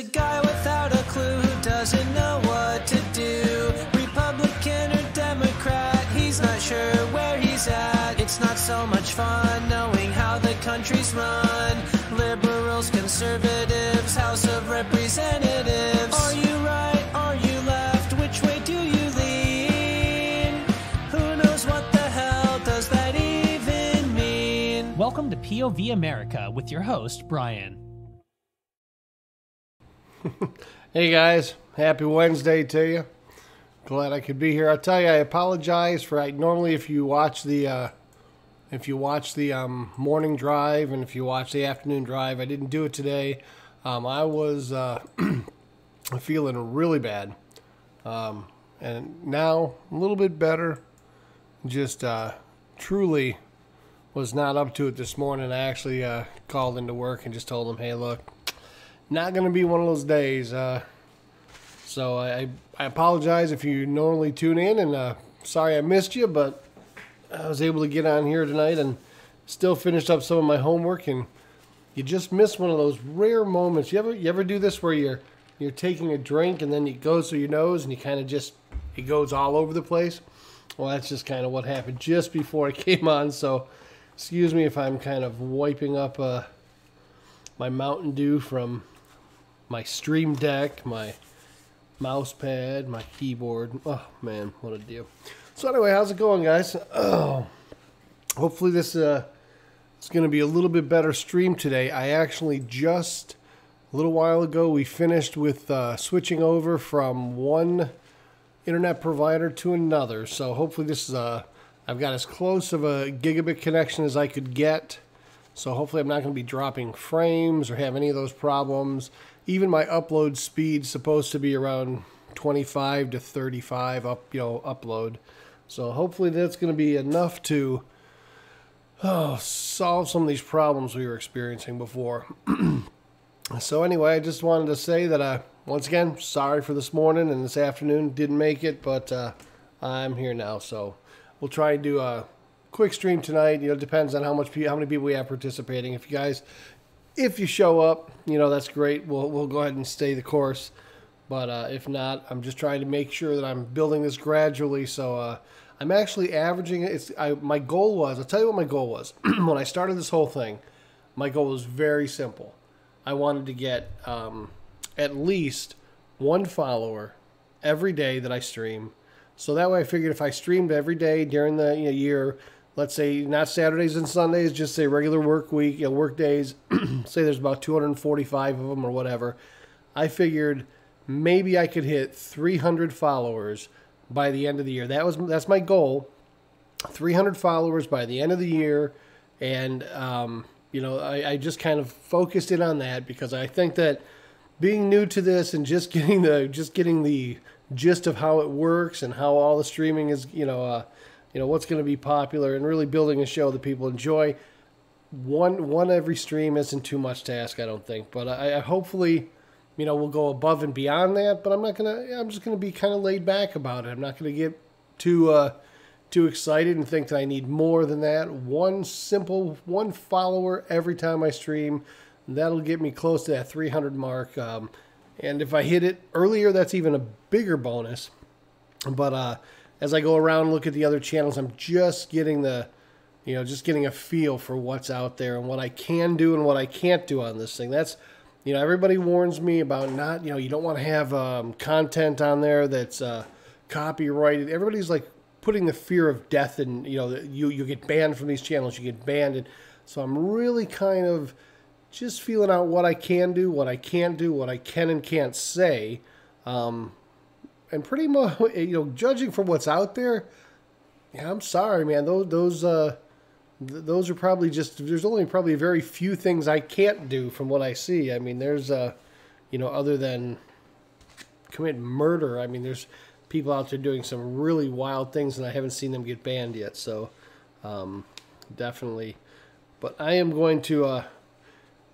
a guy without a clue who doesn't know what to do. Republican or Democrat, he's not sure where he's at. It's not so much fun knowing how the country's run. Liberals, conservatives, House of Representatives. Are you right? Are you left? Which way do you lean? Who knows what the hell does that even mean? Welcome to POV America with your host, Brian. Hey guys, happy Wednesday to you. Glad I could be here. I'll tell you, I apologize for normally if you watch the morning drive and if you watch the afternoon drive, I didn't do it today. I was feeling really bad, and now a little bit better. Just truly was not up to it this morning. I actually called into work and just told them, hey, look, not going to be one of those days. So I apologize if you normally tune in, and sorry I missed you, but I was able to get on here tonight and still finished up some of my homework, and you just miss one of those rare moments. You ever do this where you're taking a drink and then it goes through your nose and you kind of just, it goes all over the place? Well, that's just kind of what happened just before I came on, so excuse me if I'm kind of wiping up my Mountain Dew from my Stream Deck, my mouse pad, my keyboard. Oh, man, what a deal. So anyway, how's it going, guys? Oh, hopefully this is going to be a little bit better stream today. I actually just, a little while ago, we finished with switching over from one internet provider to another. So hopefully this is I've got as close of a gigabit connection as I could get. So hopefully I'm not going to be dropping frames or have any of those problems. Even my upload speed's supposed to be around 25 to 35 upload. So hopefully that's going to be enough to solve some of these problems we were experiencing before. So anyway, I just wanted to say that once again, sorry for this morning and this afternoon. Didn't make it, but I'm here now. So we'll try and do a quick stream tonight. You know, it depends on how many people we have participating. If you show up, you know, that's great. We'll go ahead and stay the course. But if not, I'm just trying to make sure that I'm building this gradually. So I'm actually averaging it. My goal was, I'll tell you what my goal was. When I started this whole thing, my goal was very simple. I wanted to get at least one follower every day that I stream. So that way I figured if I streamed every day during the year, let's say not Saturdays and Sundays, just say regular work week, work days, say there's about 245 of them or whatever, I figured maybe I could hit 300 followers by the end of the year. That's my goal, 300 followers by the end of the year, and I just kind of focused in on that because I think that being new to this and just getting the gist of how it works and how all the streaming is, what's going to be popular and really building a show that people enjoy. One every stream isn't too much to ask, I don't think. But I hopefully, we'll go above and beyond that. But I'm just gonna be kind of laid back about it. I'm not gonna get too excited and think that I need more than that. One follower every time I stream, that'll get me close to that 300 mark. And if I hit it earlier, that's even a bigger bonus. But as I go around and look at the other channels, I'm just getting a feel for what's out there and what I can do and what I can't do on this thing. That's, everybody warns me about not, you don't want to have content on there that's copyrighted. Everybody's like putting the fear of death and, you get banned from these channels, you get banned. And so I'm really kind of just feeling out what I can do, what I can't do, what I can and can't say. And pretty much, judging from what's out there, yeah, I'm sorry, man. Those are probably there's only probably very few things I can't do from what I see. I mean, there's, other than commit murder, I mean, there's people out there doing some really wild things and I haven't seen them get banned yet. So, definitely. But I am going to,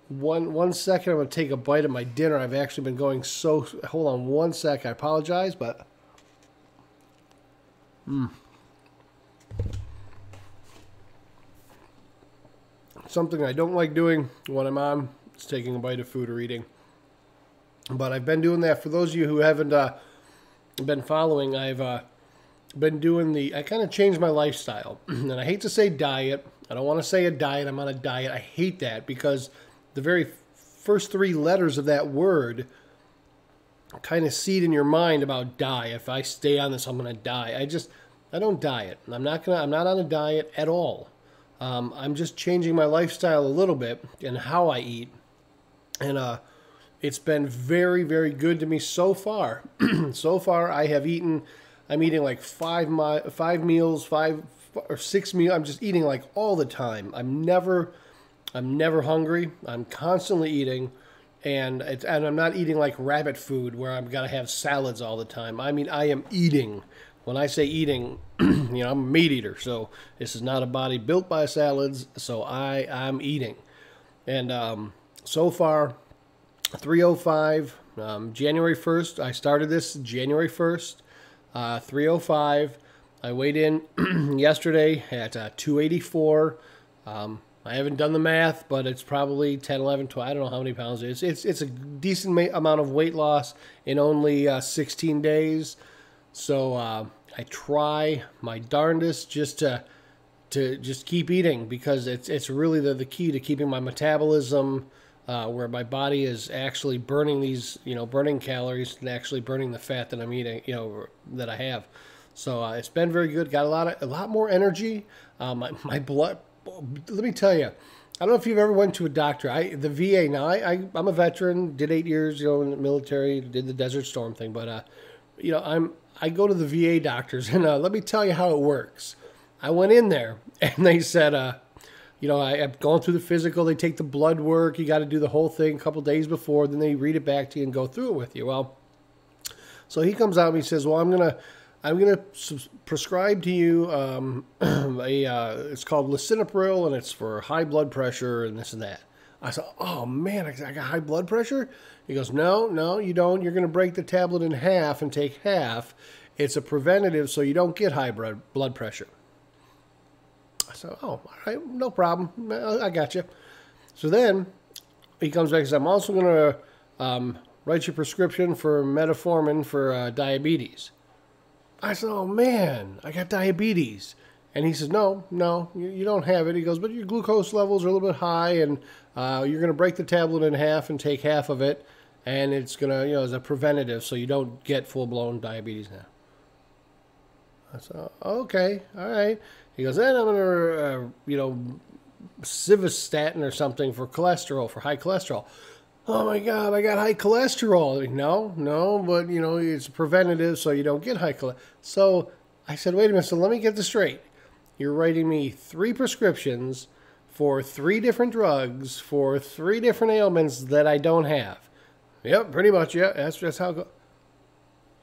One second, I'm going to take a bite of my dinner. I've actually been going hold on one sec. I apologize, but something I don't like doing when I'm on is taking a bite of food or eating. But I've been doing that. For those of you who haven't been following, I've been doing I kind of changed my lifestyle. And I hate to say diet. I don't want to say a diet. I'm on a diet. I hate that because the very first three letters of that word kind of seed in your mind about die. If I stay on this, I'm going to die. I don't diet. I'm not on a diet at all. I'm just changing my lifestyle a little bit and how I eat. And it's been very, very good to me so far. So far, I'm eating like five meals, 5 or 6 meals. I'm just eating like all the time. I'm never hungry. I'm constantly eating, and I'm not eating like rabbit food where I've got to have salads all the time. I mean, I am eating. When I say eating, I'm a meat eater, so this is not a body built by salads. So I'm eating, and so far, 305. January 1st, I started this January 1st. 305. I weighed in yesterday at 284. I haven't done the math, but it's probably 10, 11, 12. I don't know how many pounds it is. It's a decent amount of weight loss in only 16 days. So I try my darndest just to just keep eating, because it's really the key to keeping my metabolism where my body is actually burning these, burning calories and actually burning the fat that I'm eating, that I have. So it's been very good. Got a lot more energy. My blood. Let me tell you, I don't know if you've ever went to a doctor. The VA. Now I'm a veteran. Did 8 years, in the military. Did the Desert Storm thing. But I go to the VA doctors, and let me tell you how it works. I went in there, and they said, I've gone through the physical. They take the blood work. You got to do the whole thing a couple days before. Then they read it back to you and go through it with you. Well, so he comes out and he says, well, I'm gonna prescribe to you it's called lisinopril, and it's for high blood pressure and this and that. I said, oh man, I got high blood pressure? He goes, no, you don't. You're going to break the tablet in half and take half. It's a preventative, so you don't get high blood pressure. I said, oh, all right, no problem. I got you. So then he comes back and says, I'm also going to write you a prescription for metformin for diabetes. I said, oh, man, I got diabetes. And he says, no, you don't have it. He goes, but your glucose levels are a little bit high, and you're going to break the tablet in half and take half of it, and it's going to, as a preventative, so you don't get full-blown diabetes now. I said, okay, all right. He goes, then I'm going to, Civastatin or something for cholesterol, for high cholesterol. Oh, my God, I got high cholesterol. No, but, it's preventative, so you don't get high cholesterol. So I said, wait a minute, so let me get this straight. You're writing me 3 prescriptions for 3 different drugs for 3 different ailments that I don't have. Yep, pretty much, yeah, that's how it goes.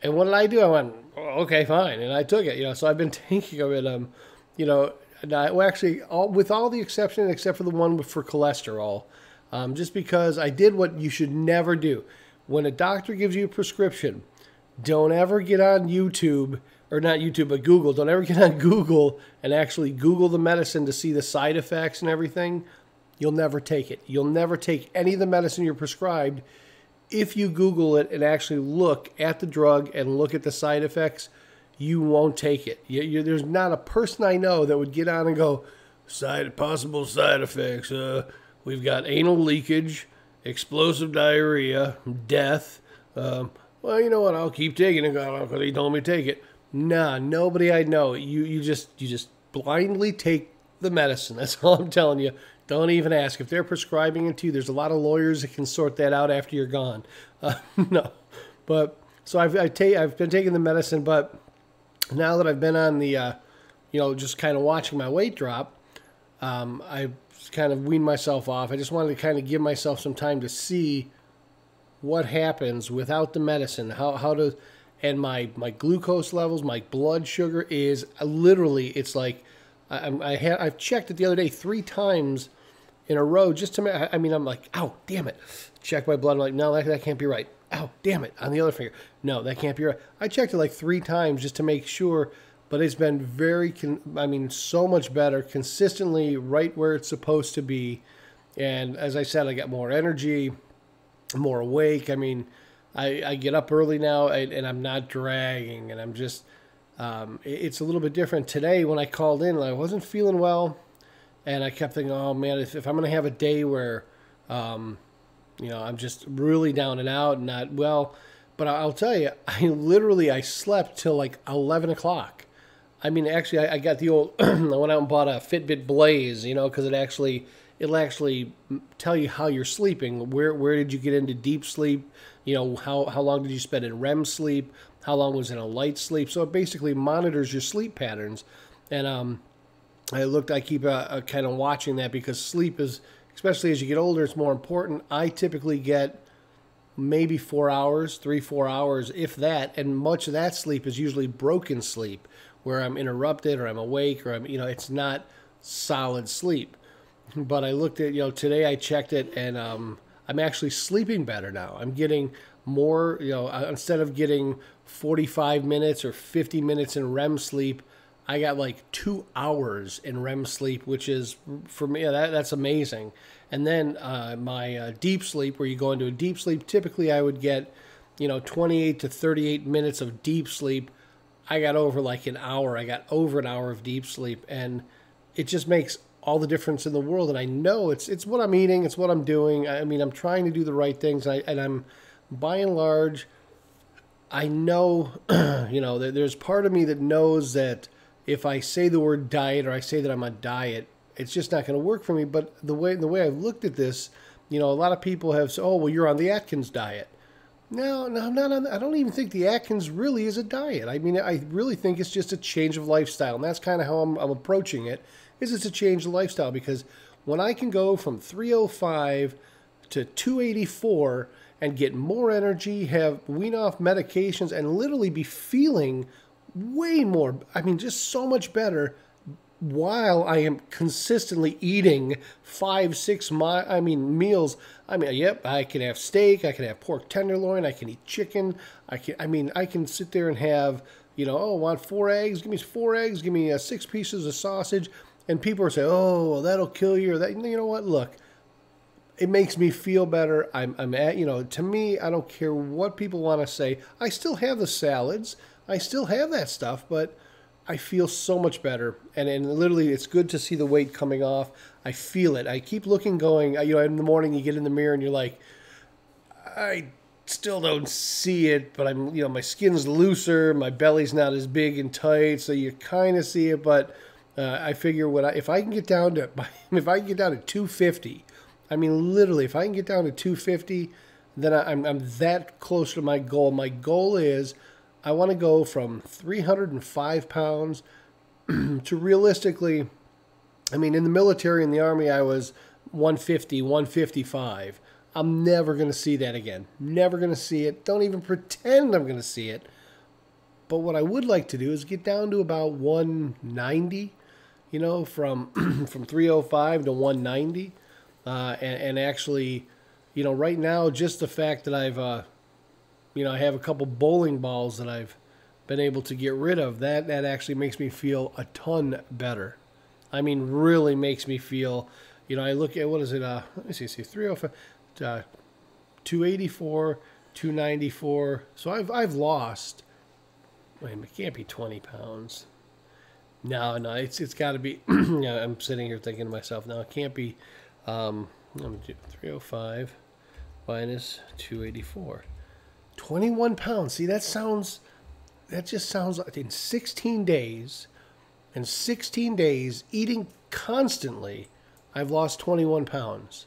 And what did I do? I went, oh, okay, fine, and I took it, so I've been taking of it, with all the exceptions, except for the one for cholesterol, just because I did what you should never do. When a doctor gives you a prescription, don't ever get on YouTube, or not YouTube, but Google. Don't ever get on Google and actually Google the medicine to see the side effects and everything. You'll never take it. You'll never take any of the medicine you're prescribed. If you Google it and actually look at the drug and look at the side effects, you won't take it. There's not a person I know that would get on and go, possible side effects. We've got anal leakage, explosive diarrhea, death. Well, you know what? I'll keep taking it because he told me to take it. Nah, nobody I know. You just blindly take the medicine. That's all I'm telling you. Don't even ask. If they're prescribing it to you, there's a lot of lawyers that can sort that out after you're gone. No. But, so I've been taking the medicine, but now that I've been on the, just kind of watching my weight drop, I kind of weaned myself off. I just wanted to kind of give myself some time to see what happens without the medicine. And my glucose levels, my blood sugar is literally, it's like, I've checked it the other day 3 times in a row just to, I'm like, ow, damn it. Check my blood. I'm like, no, that can't be right. Ow, damn it. On the other finger. No, that can't be right. I checked it like 3 times just to make sure, but it's been so much better, consistently right where it's supposed to be. And as I said, I got more energy, more awake. I get up early now, and I'm not dragging, and I'm just, it's a little bit different. Today when I called in, I wasn't feeling well, and I kept thinking, oh man, if I'm going to have a day where, I'm just really down and out and not well, but I'll tell you, I slept till like 11 o'clock. I mean, actually, I got the old, I went out and bought a Fitbit Blaze, because it'll actually tell you how you're sleeping. Where did you get into deep sleep? How long did you spend in REM sleep? How long was in a light sleep? So it basically monitors your sleep patterns. And I keep kind of watching that, because sleep is, especially as you get older, it's more important. I typically get maybe 4 hours, 3-4 hours, if that. And much of that sleep is usually broken sleep, where I'm interrupted or I'm awake or it's not solid sleep. But I looked at, today I checked it, and I'm actually sleeping better now. I'm getting more, instead of getting 45 minutes or 50 minutes in REM sleep, I got like 2 hours in REM sleep, which is, for me, that's amazing. And then my deep sleep, where you go into a deep sleep, typically I would get, 28 to 38 minutes of deep sleep. I got over like an hour. I got over an hour of deep sleep, and it just makes all the difference in the world. And I know it's what I'm eating, it's what I'm doing. I mean, I'm trying to do the right things, and I'm by and large, I know, there's part of me that knows that if I say the word diet, or I say that I'm on diet, it's just not going to work for me. But the way I've looked at this, a lot of people have said, oh, well, you're on the Atkins diet. No, I'm not on. I don't even think the Atkins really is a diet. I mean, I really think it's just a change of lifestyle, and that's kind of how I'm approaching it. It's a change of lifestyle, because when I can go from 305 to 284 and get more energy, wean off medications, and literally be feeling way more, just so much better, while I am consistently eating 5-6 meals. Yep, I can have steak, I can have pork tenderloin, I can eat chicken, I can sit there and have, want 4 eggs, give me 4 eggs, give me 6 pieces of sausage, and people are saying, oh, well, that'll kill you, or that. You know what? Look, it makes me feel better. To me, I don't care what people want to say. I still have the salads, I still have that stuff, but I feel so much better, and literally, it's good to see the weight coming off. I feel it. I keep looking, going, in the morning you get in the mirror and you're like, I still don't see it, but my skin's looser, my belly's not as big and tight, so you kind of see it. But I figure if I can get down to 250, literally, if I can get down to 250, then I'm that close to my goal. My goal is, I want to go from 305 pounds to, realistically, in the military, in the Army, I was 150, 155. I'm never going to see that again. Never going to see it. Don't even pretend I'm going to see it. But what I would like to do is get down to about 190, from 305 to 190. And actually, right now, just the fact that I've I have a couple bowling balls that I've been able to get rid of. That actually makes me feel a ton better. Really makes me feel, I look at, what is it? Let me see, 305, 284, 294. So I've lost, it can't be 20 pounds. No, it's got to be, I'm sitting here thinking to myself, no, it can't be, I'm going to do 305 minus 284. 21 pounds. See, that just sounds like in 16 days, eating constantly, I've lost 21 pounds.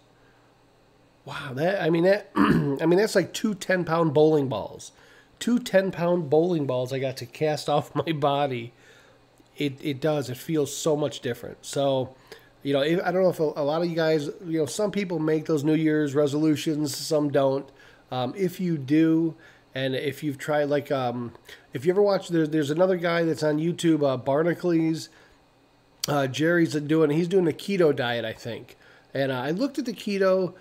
Wow, that's like 2 10-pound bowling balls. 2 10-pound bowling balls I got to cast off my body. It does. It feels so much different. So, I don't know if a lot of you guys, some people make those New Year's resolutions, some don't. If you do, and if you've tried, if you ever watch, there's another guy that's on YouTube, Barnacles. Jerry's he's doing a keto diet, I think. And I looked at the keto.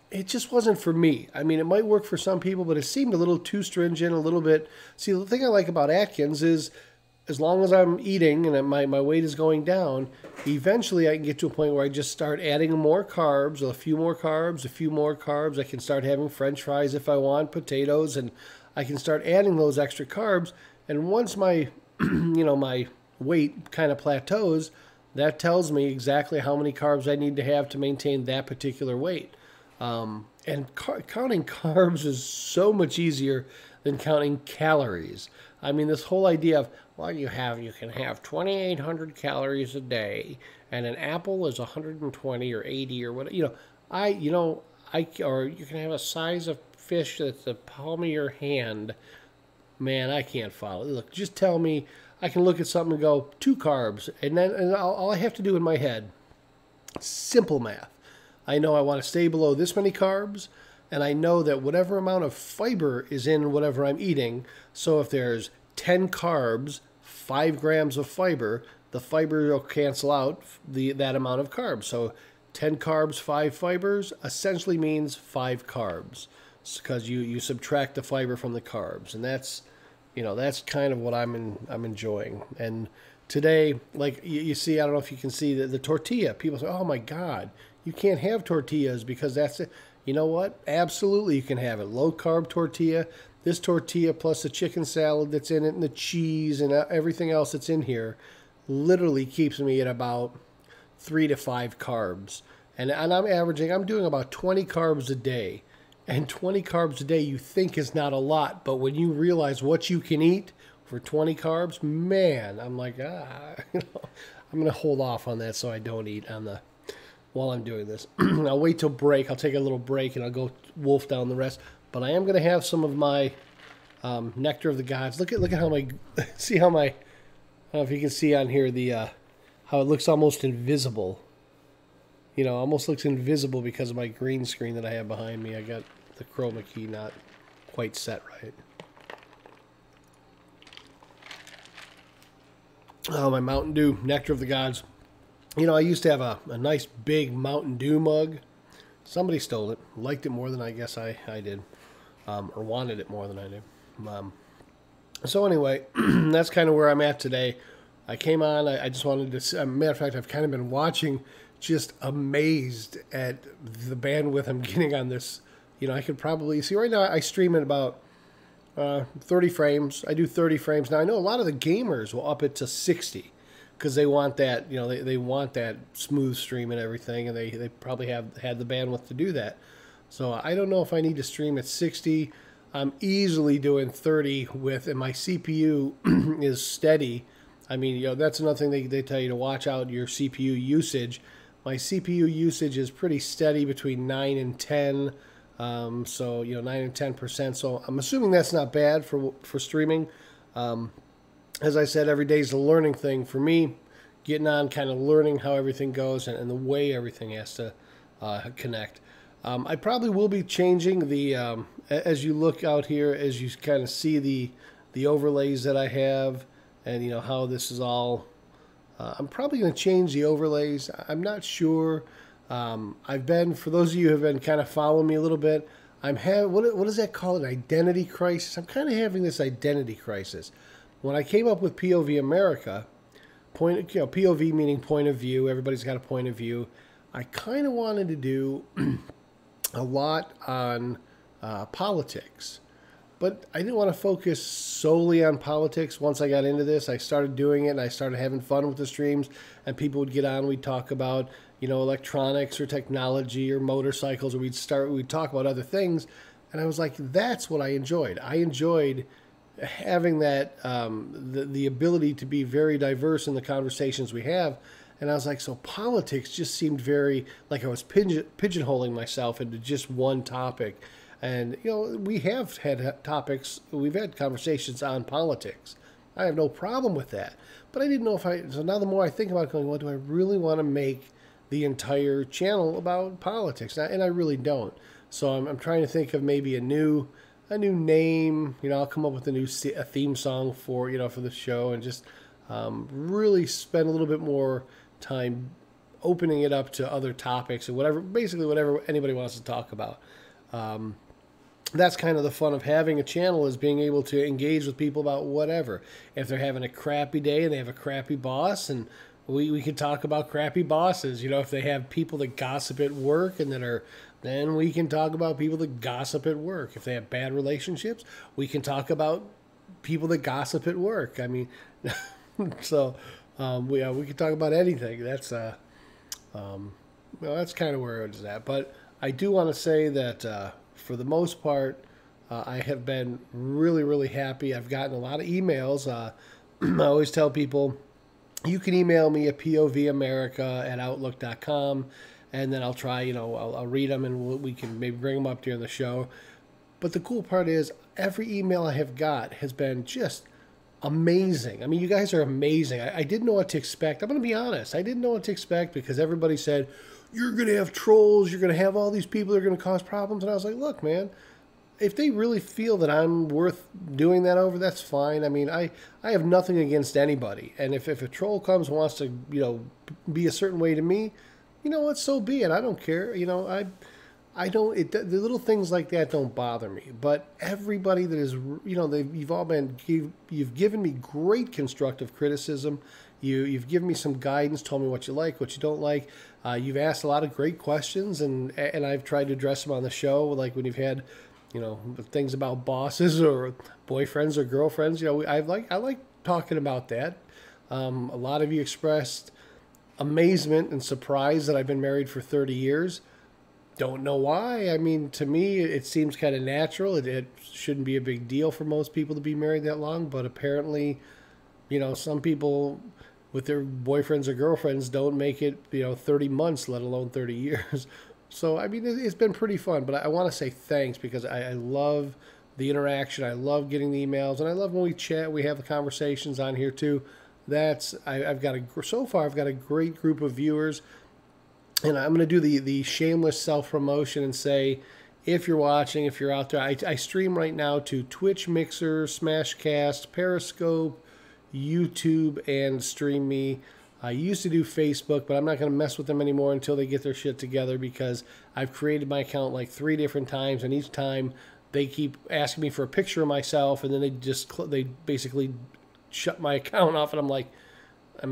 It just wasn't for me. It might work for some people, but it seemed a little too stringent, a little bit. See, the thing I like about Atkins is as long as I'm eating and my weight is going down, eventually I can get to a point where I just start adding more carbs, a few more carbs, a few more carbs. I can start having French fries if I want, potatoes, and I can start adding those extra carbs. And once my, my weight kind of plateaus, that tells me exactly how many carbs I need to have to maintain that particular weight. And counting carbs is so much easier than counting calories. I mean, this whole idea of, well, you can have 2,800 calories a day, and an apple is 120 or 80 or whatever. Or you can have a size of fish that's the palm of your hand. Man, I can't follow. Look, just tell me. I can look at something and go 2 carbs, and all I have to do in my head, simple math. I know I want to stay below this many carbs, and I know that whatever amount of fiber is in whatever I'm eating. So if there's 10 carbs, 5 grams of fiber, the fiber will cancel out that amount of carbs. So 10 carbs, 5 fibers essentially means 5 carbs, because you subtract the fiber from the carbs, and that's kind of what I'm enjoying. And today, like you see, I don't know if you can see the tortilla. People say, "Oh my God, you can't have tortillas because that's it." You know what? Absolutely, you can have it. Low carb tortilla. This tortilla plus the chicken salad that's in it and the cheese and everything else that's in here literally keeps me at about 3 to 5 carbs. And I'm doing about 20 carbs a day. And 20 carbs a day you think is not a lot, but when you realize what you can eat for 20 carbs, man, I'm like, I'm going to hold off on that so I don't eat while I'm doing this. I'll wait till break. I'll take a little break and I'll go wolf down the rest. But I am going to have some of my nectar of the gods. Look at how see how my, I don't know if you can see on here how it looks almost invisible. Almost looks invisible because of my green screen that I have behind me. I got the chroma key not quite set right. Oh, my Mountain Dew, nectar of the gods. I used to have a nice big Mountain Dew mug. Somebody stole it. Liked it more than I guess I did. Or wanted it more than I did. So anyway, that's kind of where I'm at today. I came on. I just wanted to... As a matter of fact, I've kind of been watching, just amazed at the bandwidth I'm getting on this. I could probably... See, right now I stream at about 30 frames. I do 30 frames. Now, I know a lot of the gamers will up it to 60 because they want that, they want that smooth stream and everything, and they probably have had the bandwidth to do that. So I don't know if I need to stream at 60. I'm easily doing 30 and my CPU is steady. I mean, that's another thing they tell you to watch out your CPU usage. My CPU usage is pretty steady between 9 and 10. 9 and 10%. So I'm assuming that's not bad for streaming. As I said, every day is a learning thing for me. Getting on, kind of learning how everything goes and the way everything has to connect. I probably will be changing the as you look out here, as you kind of see the overlays that I have, and how this is all. I'm probably going to change the overlays. I'm not sure. I've been, for those of you who have been kind of following me a little bit, I'm having, what does that call it? Identity crisis. I'm kind of having this identity crisis. When I came up with POV America, POV meaning point of view. Everybody's got a point of view. I kind of wanted to do a lot on politics, but I didn't want to focus solely on politics. Once I got into this, I started doing it, and I started having fun with the streams, and people would get on. We'd talk about, electronics or technology or motorcycles, or we'd talk about other things, and I was like, that's what I enjoyed. I enjoyed having that, the ability to be very diverse in the conversations we have. And I was like, so politics just seemed very like I was pigeonholing myself into just one topic. And, we have had topics, we've had conversations on politics. I have no problem with that. But I didn't know so now the more I think about it, going, well, do I really want to make the entire channel about politics? And I really don't. So I'm trying to think of maybe a new name. I'll come up with a theme song for the show, and just really spend a little bit more time opening it up to other topics and whatever anybody wants to talk about. that's kind of the fun of having a channel, is being able to engage with people about whatever. If they're having a crappy day and they have a crappy boss, and we can talk about crappy bosses. You know, if they have people that gossip at work and then we can talk about people that gossip at work. If they have bad relationships, we can talk about people that gossip at work. I mean, so we can talk about anything. That's that's kind of where it's at. But I do want to say that for the most part, I have been really, really happy. I've gotten a lot of emails. I always tell people, you can email me at povamerica@outlook.com, and then I'll try, I'll read them, and we can maybe bring them up during the show. But the cool part is, every email I have got has been just amazing. I mean, you guys are amazing. I didn't know what to expect. I'm going to be honest. I didn't know what to expect, because everybody said, you're going to have trolls, you're going to have all these people that are going to cause problems. And I was like, look, man, if they really feel that I'm worth doing that over, that's fine. I mean, I have nothing against anybody. And if a troll comes and wants to, be a certain way to me, you know what, so be it. I don't care. I don't, the little things like that don't bother me. But everybody that is, you've given me great constructive criticism. You've given me some guidance, told me what you like, what you don't like. You've asked a lot of great questions, and I've tried to address them on the show, like when you've had, things about bosses or boyfriends or girlfriends. I like talking about that. A lot of you expressed amazement and surprise that I've been married for 30 years. Don't know why. I mean, to me, it seems kind of natural. It shouldn't be a big deal for most people to be married that long, but apparently, some people with their boyfriends or girlfriends don't make it, 30 months, let alone 30 years. So, I mean, it's been pretty fun, but I want to say thanks, because I love the interaction. I love getting the emails, and I love when we chat, we have the conversations on here too. I've got a great group of viewers. And I'm going to do the shameless self-promotion and say, if you're watching, if you're out there, I stream right now to Twitch, Mixer, Smashcast, Periscope, YouTube, and Stream Me. I used to do Facebook, but I'm not going to mess with them anymore until they get their shit together, because I've created my account like 3 different times, and each time they keep asking me for a picture of myself, and then they basically shut my account off, and I'm like, I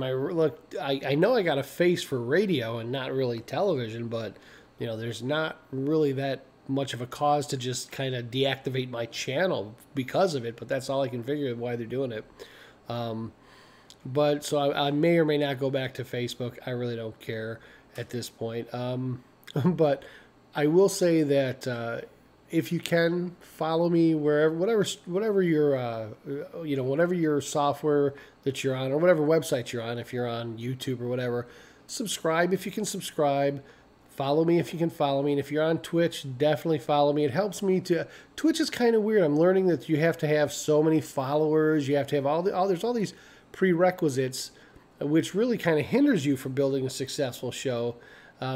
know I got a face for radio and not really television, but there's not really that much of a cause to just kind of deactivate my channel because of it. But that's all I can figure out why they're doing it. But so I may or may not go back to Facebook. I really don't care at this point. But I will say that if you can follow me whatever your whatever your software that you're on, or whatever website you're on, if you're on YouTube or whatever, subscribe if you can subscribe. Follow me if you can follow me. And if you're on Twitch, definitely follow me. It helps me to. Twitch is kind of weird. I'm learning that you have to have so many followers. You have to have there's all these prerequisites, which really kind of hinders you from building a successful show.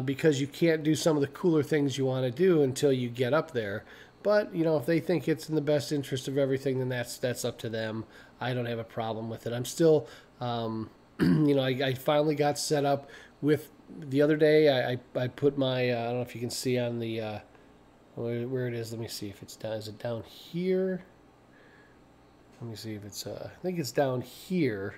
Because you can't do some of the cooler things you want to do until you get up there. But, if they think it's in the best interest of everything, then that's up to them. I don't have a problem with it. I'm still, I finally got set up with, the other day, I put my, I don't know if you can see on the, where it is. Let me see if it's down. Is it down here? Let me see if it's, I think it's down here.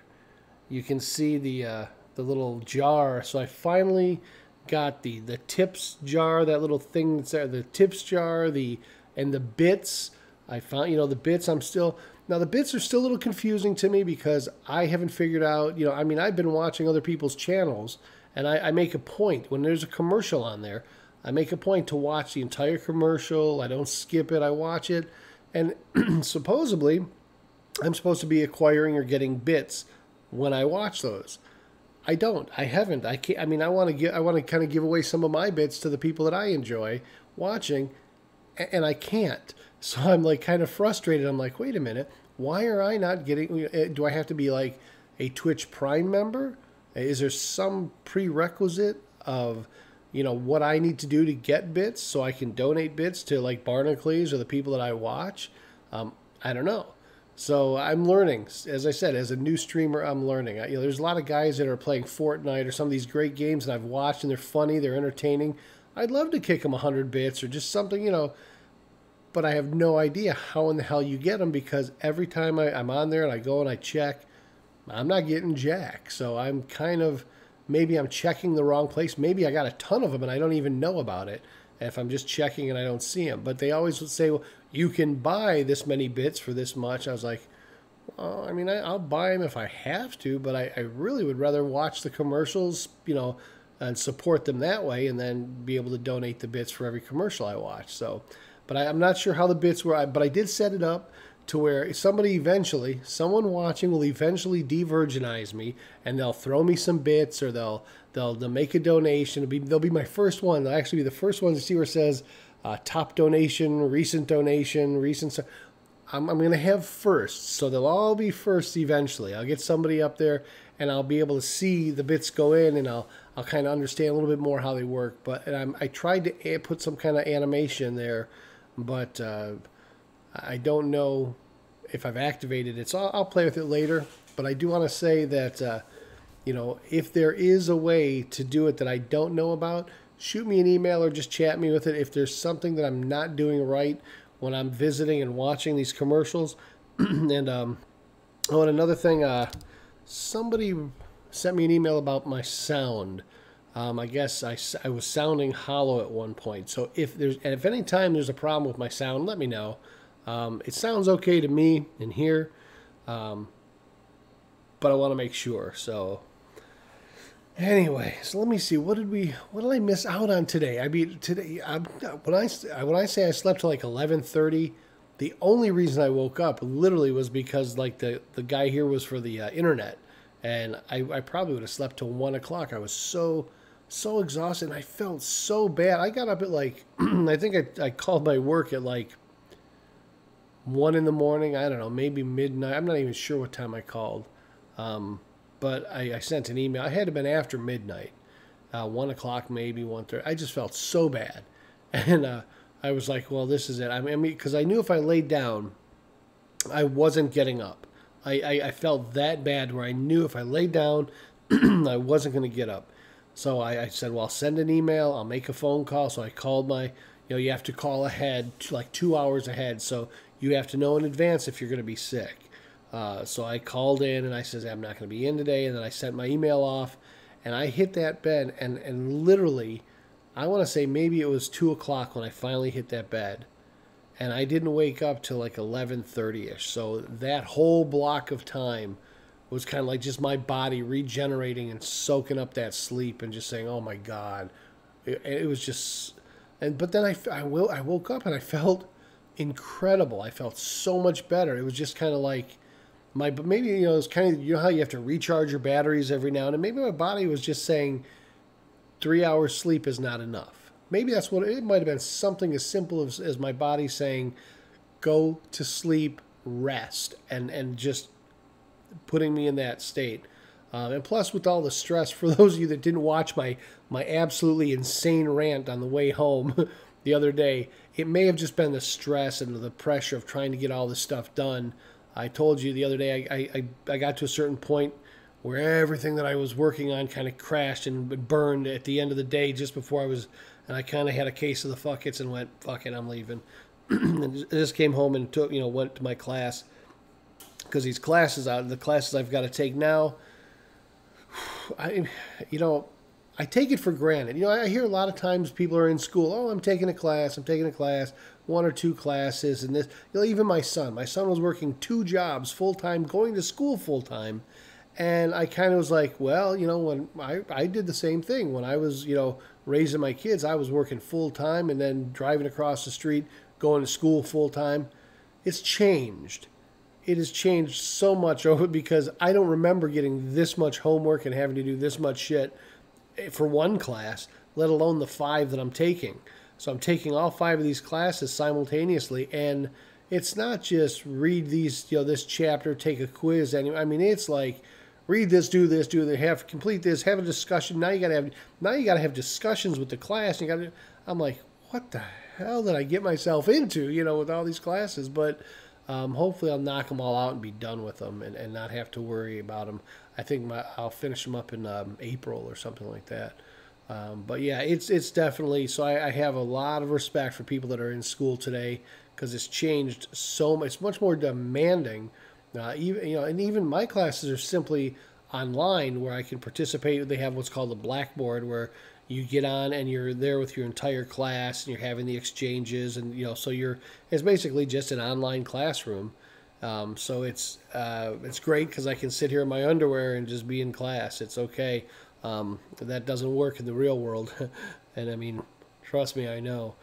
You can see the little jar. So I finally got the tips jar, that little thing that's there, the tips jar, and the bits. I found, the bits, the bits are still a little confusing to me, because I haven't figured out, I've been watching other people's channels, and I make a point, when there's a commercial on there, I make a point to watch the entire commercial. I don't skip it, I watch it, and supposedly I'm supposed to be acquiring or getting bits when I watch those. I don't. I haven't. I can't. I mean, I want to kind of give away some of my bits to the people that I enjoy watching, and I can't. So I'm like kind of frustrated. I'm like, wait a minute. Why are I not getting? Do I have to be like a Twitch Prime member? Is there some prerequisite of, what I need to do to get bits so I can donate bits to like Barnacles or the people that I watch? I don't know. So I'm learning. As I said, as a new streamer, I'm learning. There's a lot of guys that are playing Fortnite or some of these great games that I've watched, and they're funny, they're entertaining. I'd love to kick them 100 bits or just something, but I have no idea how in the hell you get them, because every time I'm on there and I go and I check, I'm not getting jack. So I'm kind of, maybe I'm checking the wrong place. Maybe I got a ton of them and I don't even know about it if I'm just checking and I don't see them. But they always would say, well, you can buy this many bits for this much. I was like, well, I mean, I'll buy them if I have to, but I really would rather watch the commercials, and support them that way, and then be able to donate the bits for every commercial I watch. So, but I'm not sure how the bits were, but I did set it up to where someone watching will eventually de-virginize me, and they'll throw me some bits, or they'll make a donation. They'll be my first one. They'll actually be the first one to see where it says top donation, recent donation, recent. I'm going to have first, so they'll all be first eventually. I'll get somebody up there, and I'll be able to see the bits go in, and I'll kind of understand a little bit more how they work. But I tried to put some kind of animation there, but I don't know if I've activated it. So I'll play with it later. But I do want to say that, if there is a way to do it that I don't know about, shoot me an email or just chat me with it. If there's something that I'm not doing right when I'm visiting and watching these commercials. And another thing, somebody sent me an email about my sound. I guess I was sounding hollow at one point. So if any time there's a problem with my sound, let me know. It sounds okay to me in here, but I want to make sure. So anyway, so let me see. What did I miss out on today? I mean, today, when I say I slept till like 11:30, the only reason I woke up literally was because like the guy here was for the internet, and I probably would have slept till 1 o'clock. I was so exhausted, and I felt so bad. I got up at like I think I called my work at like 1 in the morning. I don't know, maybe midnight. I'm not even sure what time I called. But I sent an email. I had to have been after midnight, 1 o'clock, maybe 1:30. I just felt so bad. And I was like, well, this is it. I mean, because I knew if I laid down, I wasn't getting up. I felt that bad where I knew if I laid down, I wasn't going to get up. So I said, well, I'll send an email. I'll make a phone call. So I called you have to call ahead, like 2 hours ahead. So you have to know in advance if you're going to be sick. So I called in and I said, I'm not going to be in today. And then I sent my email off, and I hit that bed, and literally, I want to say maybe it was 2 o'clock when I finally hit that bed, and I didn't wake up till like 11:30ish. So that whole block of time was kind of like just my body regenerating and soaking up that sleep and just saying, oh my God. It was just, but then I woke up and I felt incredible. I felt so much better. It was just kind of like, maybe, it's kind of, how you have to recharge your batteries every now and then. Maybe my body was just saying 3 hours sleep is not enough. Maybe that's what it might have been. Something as simple as my body saying, go to sleep, rest, and just putting me in that state. And plus, with all the stress, for those of you that didn't watch my absolutely insane rant on the way home the other day, it may have just been the stress and the pressure of trying to get all this stuff done. I told you the other day I got to a certain point where everything that I was working on kind of crashed and burned at the end of the day just before and I kind of had a case of the fuckets and went, fuck it, I'm leaving. And just came home and went to my class, because these classes the classes I've got to take now, I take it for granted. I hear a lot of times people are in school. Oh, I'm taking a class, 1 or 2 classes, and this. Even my son was working 2 jobs full time, going to school full time, and I kind of was like, well, when I did the same thing when I was, raising my kids. I was working full time and then driving across the street, going to school full time. It's changed. It has changed so much over, because I don't remember getting this much homework and having to do this much shit for one class, let alone the 5 that I'm taking. So I'm taking all 5 of these classes simultaneously, and it's not just read these, this chapter, take a quiz. I mean, it's like read this, do this, complete this, have a discussion. Now you gotta have discussions with the class. I'm like, what the hell did I get myself into? With all these classes, but. Hopefully I'll knock them all out and be done with them and not have to worry about them. I think I'll finish them up in April or something like that. But yeah, it's definitely, so I have a lot of respect for people that are in school today because it's changed so much. It's much more demanding. Even and even my classes are simply online where I can participate. They have what's called a blackboard where you get on and you're there with your entire class and you're having the exchanges and so it's basically just an online classroom. So it's great because I can sit here in my underwear and just be in class. It's okay. That doesn't work in the real world, and I mean, trust me, I know.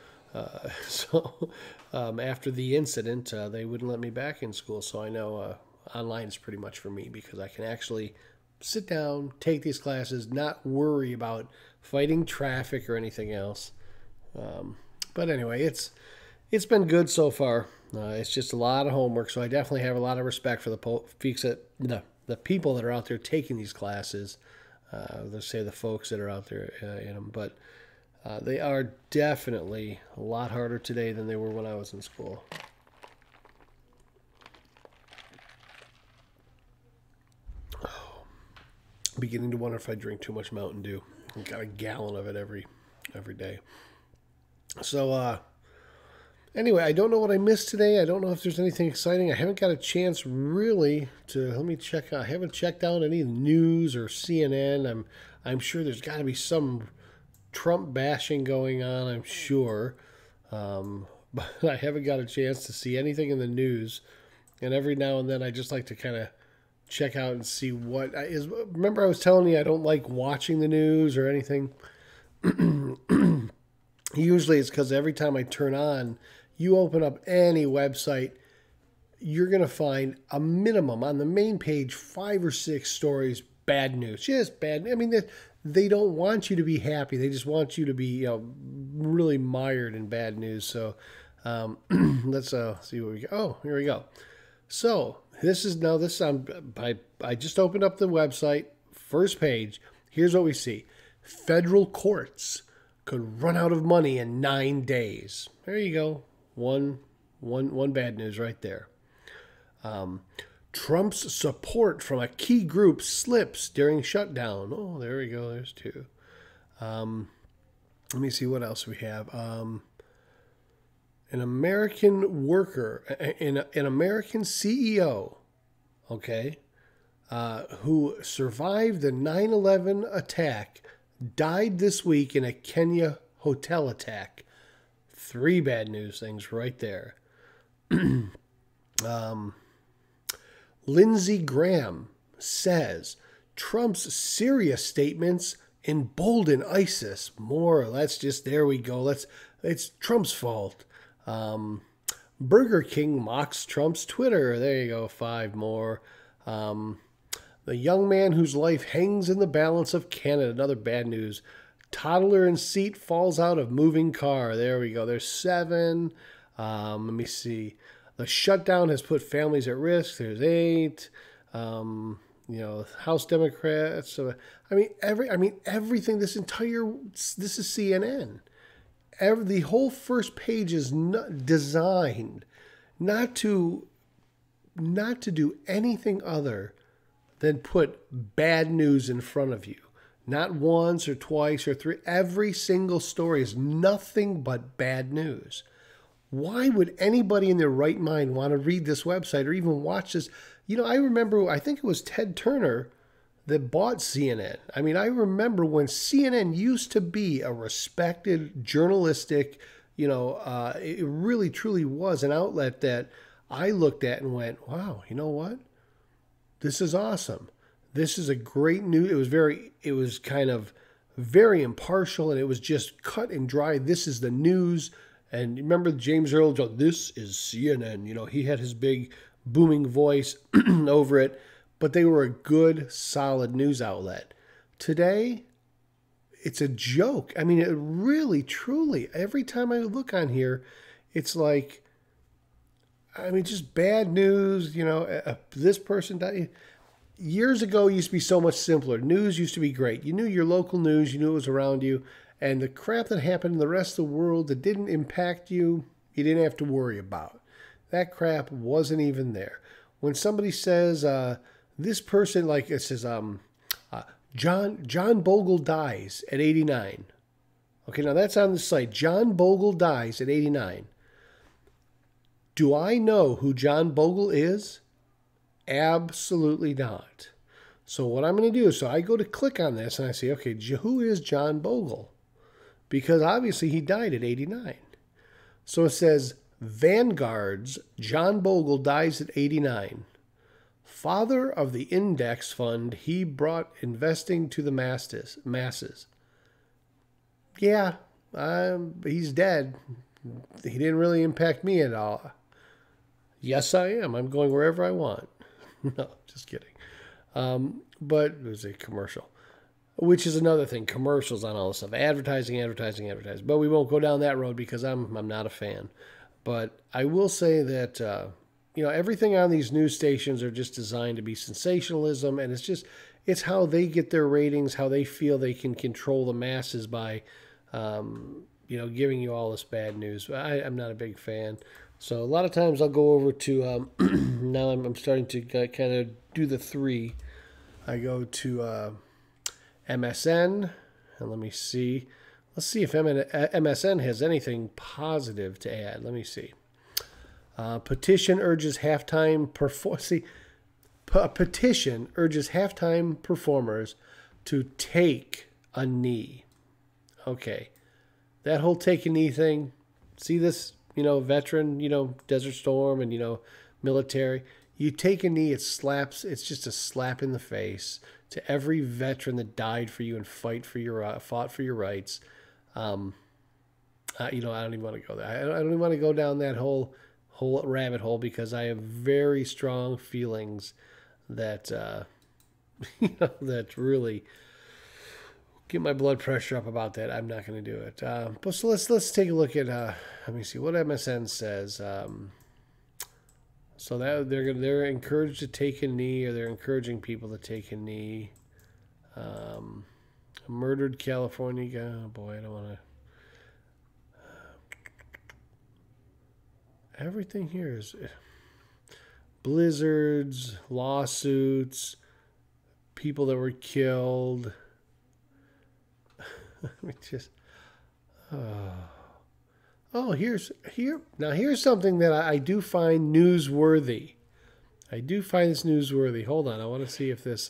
So after the incident, they wouldn't let me back in school. So I know online is pretty much for me because I can actually sit down, take these classes, not worry about fighting traffic or anything else. But anyway, it's been good so far. It's just a lot of homework, so I definitely have a lot of respect for the people that are out there taking these classes. Let's say the folks that are out there in them, but they are definitely a lot harder today than they were when I was in school. Oh, beginning to wonder if I drink too much Mountain Dew. I've got a gallon of it every day. So anyway, I don't know what I missed today. I don't know if there's anything exciting. I haven't got a chance really to let me check. I haven't checked out any news or CNN. I'm sure there's got to be some Trump bashing going on. I'm sure, but I haven't got a chance to see anything in the news. And every now and then, I just like to kind of check out and see what is. Remember, I was telling you I don't like watching the news or anything. Usually, it's because every time I turn on. You open up any website, you're going to find a minimum on the main page 5 or 6 stories, bad news, just bad. I mean, they don't want you to be happy. They just want you to be really mired in bad news. So let's see what we got. Oh, here we go. So I just opened up the website, first page. Here's what we see. Federal courts could run out of money in 9 days. There you go. One bad news right there. Trump's support from a key group slips during shutdown. Oh, there we go. There's 2. Let me see what else we have. An American worker, an American CEO, okay, who survived the 9/11 attack, died this week in a Kenya hotel attack. 3 bad news things right there. Lindsey Graham says Trump's Syria statements embolden ISIS more. There we go. It's Trump's fault. Burger King mocks Trump's Twitter. There you go. 5 more. The young man whose life hangs in the balance of Canada. Another bad news. Toddler in seat falls out of moving car. There we go. There's 7. Let me see. The shutdown has put families at risk. There's 8. House Democrats. Everything. This is CNN. The whole first page is designed not to do anything other than put bad news in front of you. Not once or twice or 3. Every single story is nothing but bad news. Why would anybody in their right mind want to read this website or even watch this? I remember, I think it was Ted Turner that bought CNN. I mean, I remember when CNN used to be a respected journalistic, it really truly was an outlet that I looked at and went, wow, you know what? This is awesome. This is a great news. It was kind of very impartial, and it was just cut and dry. This is the news. And remember James Earl Jones, this is CNN. He had his big booming voice over it, but they were a good, solid news outlet. Today, it's a joke. I mean, it really, truly, every time I look on here, it's like, just bad news. This person died. Years ago, it used to be so much simpler. News used to be great. You knew your local news. You knew it was around you. And the crap that happened in the rest of the world that didn't impact you, you didn't have to worry about. That crap wasn't even there. When somebody says, this person, like it says, John Bogle dies at 89. Okay, now that's on the site. John Bogle dies at 89. Do I know who John Bogle is? Absolutely not. So what I'm going to do is, so I go to click on this and I say, okay, who is John Bogle? Because obviously he died at 89. So it says, Vanguard's John Bogle dies at 89. Father of the index fund he brought investing to the masses. Yeah, he's dead. He didn't really impact me at all. Yes, I am. I'm going wherever I want. No, just kidding. But it was a commercial, which is another thing. Commercials on all this stuff. Advertising. But we won't go down that road because I'm not a fan. But I will say that, everything on these news stations are just designed to be sensationalism. And it's how they get their ratings, how they feel they can control the masses by, giving you all this bad news. I'm not a big fan. So a lot of times I'll go over to, now I'm starting to kind of do the three. I go to MSN, and let me see. Let's see if MSN has anything positive to add. Let me see. Petition urges halftime performers to take a knee. Okay. That whole take a knee thing, see this, veteran, Desert Storm and, military. You take a knee, it's just a slap in the face to every veteran that died for you and fought for your rights. I don't even want to go there. I don't even want to go down that whole rabbit hole because I have very strong feelings that, that really get my blood pressure up about that. I'm not going to do it. But so let's take a look at, let me see what MSN says. So that they're encouraged to take a knee, or they're encouraging people to take a knee. A murdered California guy. Oh boy, I don't want to. Everything here is blizzards, lawsuits, people that were killed. Here's something that I do find newsworthy. I do find this newsworthy. Hold on, I want to see if this.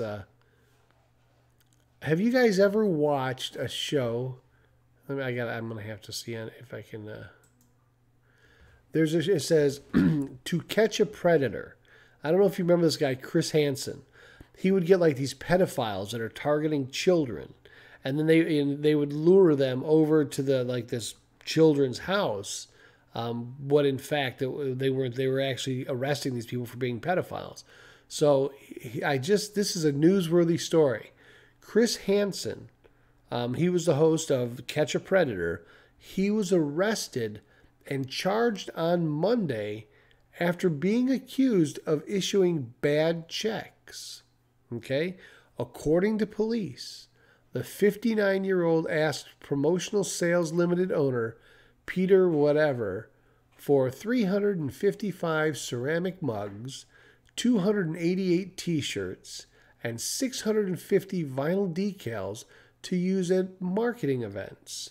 Have you guys ever watched a show? I'm gonna have to see if I can. It says To Catch a Predator. I don't know if you remember this guy, Chris Hansen. He would get like these pedophiles that are targeting children. And then they would lure them over to this children's house. What in fact they were actually arresting these people for being pedophiles. So this is a newsworthy story. Chris Hansen, he was the host of Catch a Predator. He was arrested and charged on Monday after being accused of issuing bad checks. Okay, according to police. The 59-year-old asked promotional sales limited owner Peter whatever for 355 ceramic mugs, 288 t-shirts, and 650 vinyl decals to use at marketing events.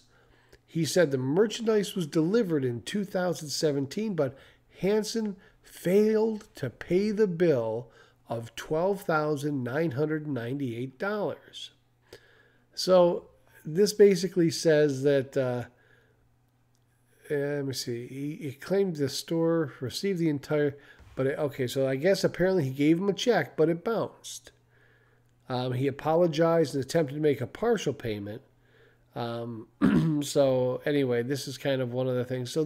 He said the merchandise was delivered in 2017, but Hansen failed to pay the bill of $12,998. So this basically says that, let me see, he claimed the store received the entire, so I guess apparently he gave him a check, but it bounced. He apologized and attempted to make a partial payment. So anyway, this is kind of one of the things. So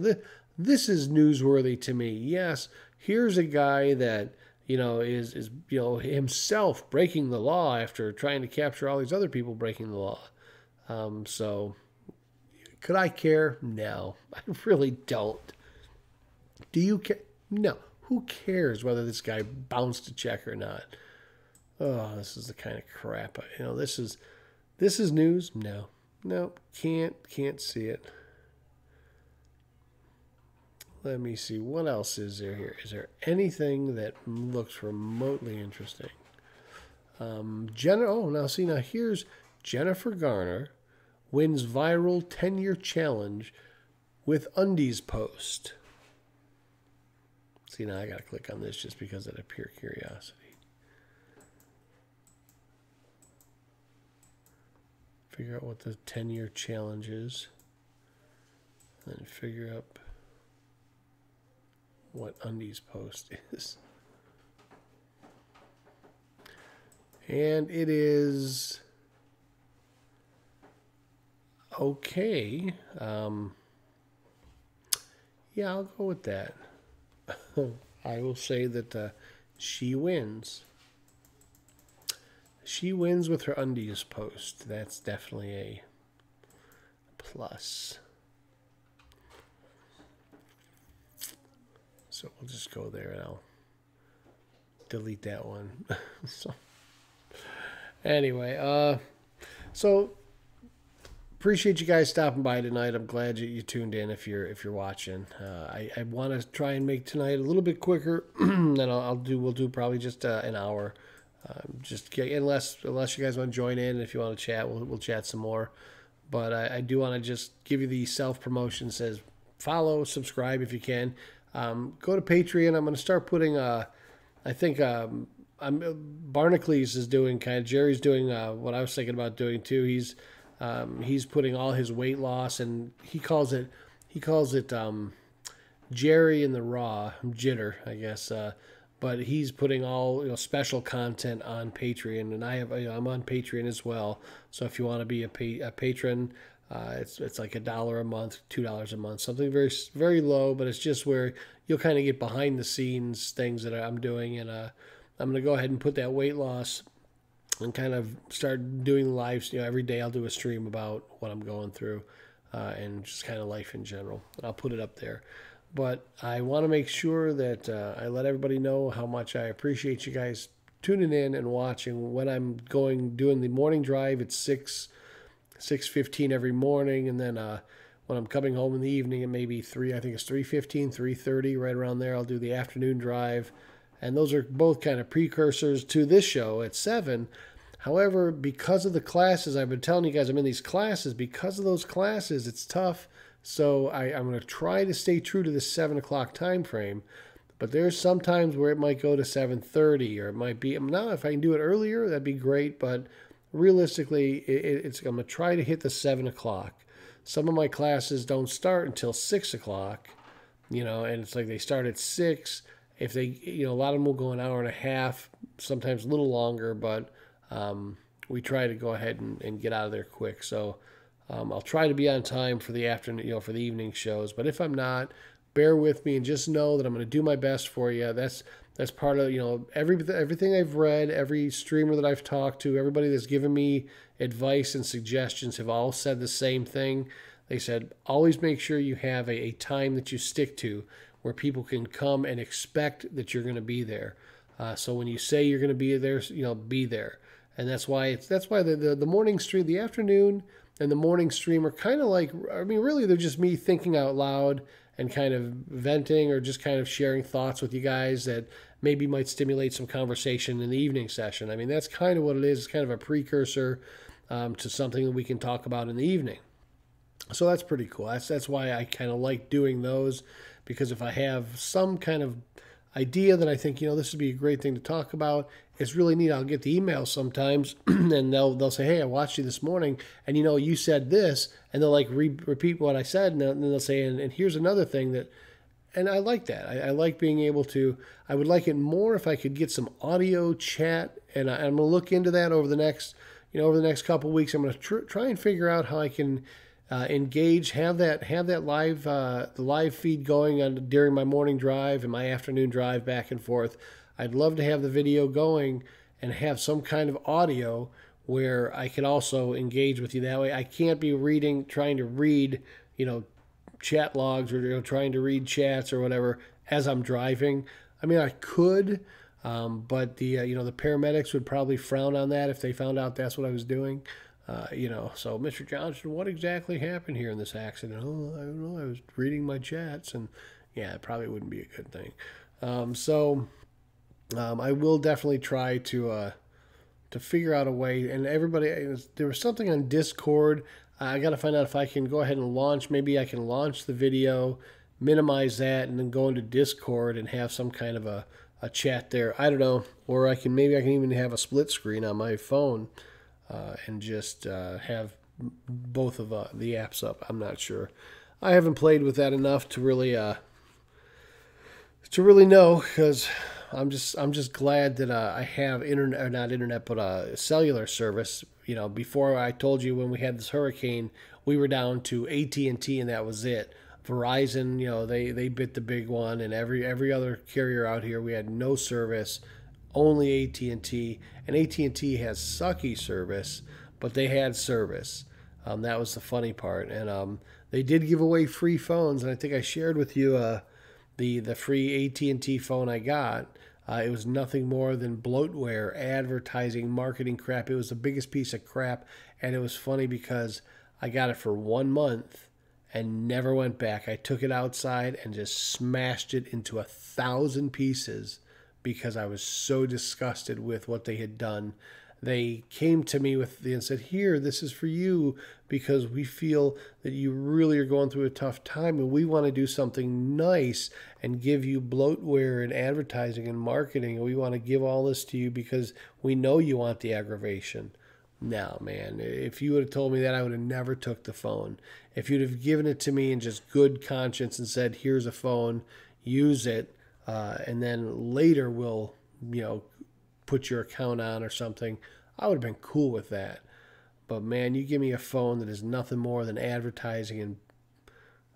this is newsworthy to me. Yes, here's a guy that, is himself breaking the law after trying to capture all these other people breaking the law. So could I care? No, I really don't. Do you care? No. Who cares whether this guy bounced a check or not? Oh, this is the kind of crap. This is news. No, can't see it. Let me see. What else is there here? Is there anything that looks remotely interesting? Now here's Jennifer Garner wins viral 10-year challenge with undies post. See, now I got to click on this just because of the pure curiosity. Figure out what the 10-year challenge is. And then figure out what undies post is. And it is okay. Yeah, I'll go with that. I will say that she wins. She wins with her undies post. That's definitely a plus. So we'll just go there and I'll delete that one. So anyway, so appreciate you guys stopping by tonight. I'm glad you tuned in if you're watching. I want to try and make tonight a little bit quicker, and we'll do probably just an hour. Unless you guys want to join in, if you want to chat, we'll chat some more. But I do want to just give you the self promotion. Says follow, subscribe if you can. Go to Patreon. I'm going to start putting. I think Barnacles is doing Jerry's doing what I was thinking about doing too. He's putting all his weight loss, and he calls it Jerry in the Raw Jitter, I guess. But he's putting all special content on Patreon, and I'm on Patreon as well. So if you want to be a patron, it's like $1 a month, $2 a month, something very very low. But it's just where you'll kind of get behind the scenes things that I'm doing, and I'm going to go ahead and put that weight loss and kind of start doing lives. Every day I'll do a stream about what I'm going through, and just kind of life in general. And I'll put it up there. But I want to make sure that I let everybody know how much I appreciate you guys tuning in and watching. When I'm doing the morning drive, it's 6:15 every morning, and then when I'm coming home in the evening, it may be 3:15, 3:30, right around there. I'll do the afternoon drive, and those are both kind of precursors to this show at 7. However, because of the classes, I've been telling you guys I'm in these classes. Because of those classes, it's tough. So I'm going to try to stay true to the 7 o'clock time frame, but there's some times where it might go to 7:30, or it might be now. If I can do it earlier, that'd be great. But realistically, I'm going to try to hit the 7 o'clock. Some of my classes don't start until 6 o'clock, and it's like they start at 6. If they, a lot of them will go an hour and a half, sometimes a little longer, but we try to go ahead and get out of there quick. So. I'll try to be on time for the afternoon, for the evening shows. But if I'm not, bear with me and just know that I'm going to do my best for you. That's part of everything I've read, every streamer that I've talked to, everybody that's given me advice and suggestions have all said the same thing. They said always make sure you have a time that you stick to where people can come and expect that you're going to be there. So when you say you're going to be there, be there. And that's why the morning stream, the afternoon and the morning stream are kind of like, really they're just me thinking out loud and kind of venting or just kind of sharing thoughts with you guys that maybe might stimulate some conversation in the evening session. That's kind of what it is. It's kind of a precursor to something that we can talk about in the evening. So that's pretty cool. That's why I kind of like doing those, because if I have some kind of idea that I think, this would be a great thing to talk about, it's really neat. I'll get the email sometimes and they'll say, hey, I watched you this morning and you said this, and they'll like repeat what I said, and then they'll say, and here's another thing that, and I like that. I like being able to, I would like it more if I could get some audio chat, and I'm going to look into that over the next couple of weeks. I'm going to try and figure out how I can engage, have that live, the live feed going during my morning drive and my afternoon drive back and forth. I'd love to have the video going and have some kind of audio where I can also engage with you that way. I can't be trying to read, chat logs or trying to read chats or whatever as I'm driving. I could, but the paramedics would probably frown on that if they found out that's what I was doing. So Mr. Johnson, what exactly happened here in this accident? Oh, I don't know. I was reading my chats, and yeah, it probably wouldn't be a good thing. I will definitely try to figure out a way. And everybody, there was something on Discord. I got to find out if I can go ahead and launch. Maybe I can launch the video, minimize that, and then go into Discord and have some kind of a chat there. I don't know. Or maybe I can even have a split screen on my phone and just have both of the apps up. I'm not sure. I haven't played with that enough to really know, because I'm just glad that I have internet, or not internet, but cellular service. You know, before, I told you when we had this hurricane, we were down to AT&T and that was it. Verizon, you know, they bit the big one, and every other carrier out here, we had no service, only AT&T. And AT&T has sucky service, but they had service. That was the funny part. And they did give away free phones, and I think I shared with you the free AT&T phone I got. It was nothing more than bloatware, advertising, marketing crap. It was the biggest piece of crap, and it was funny because I got it for 1 month and never went back. I took it outside and just smashed it into 1,000 pieces because I was so disgusted with what they had done. They came to me and said, here, this is for you, because we feel that you really are going through a tough time, and we want to do something nice and give you bloatware and advertising and marketing, and we want to give all this to you because we know you want the aggravation. No, man, if you would have told me that, I would have never took the phone. If you'd have given it to me in just good conscience and said, here's a phone, use it, and then later we'll, put your account on or something, I would have been cool with that. But man, you give me a phone that is nothing more than advertising, and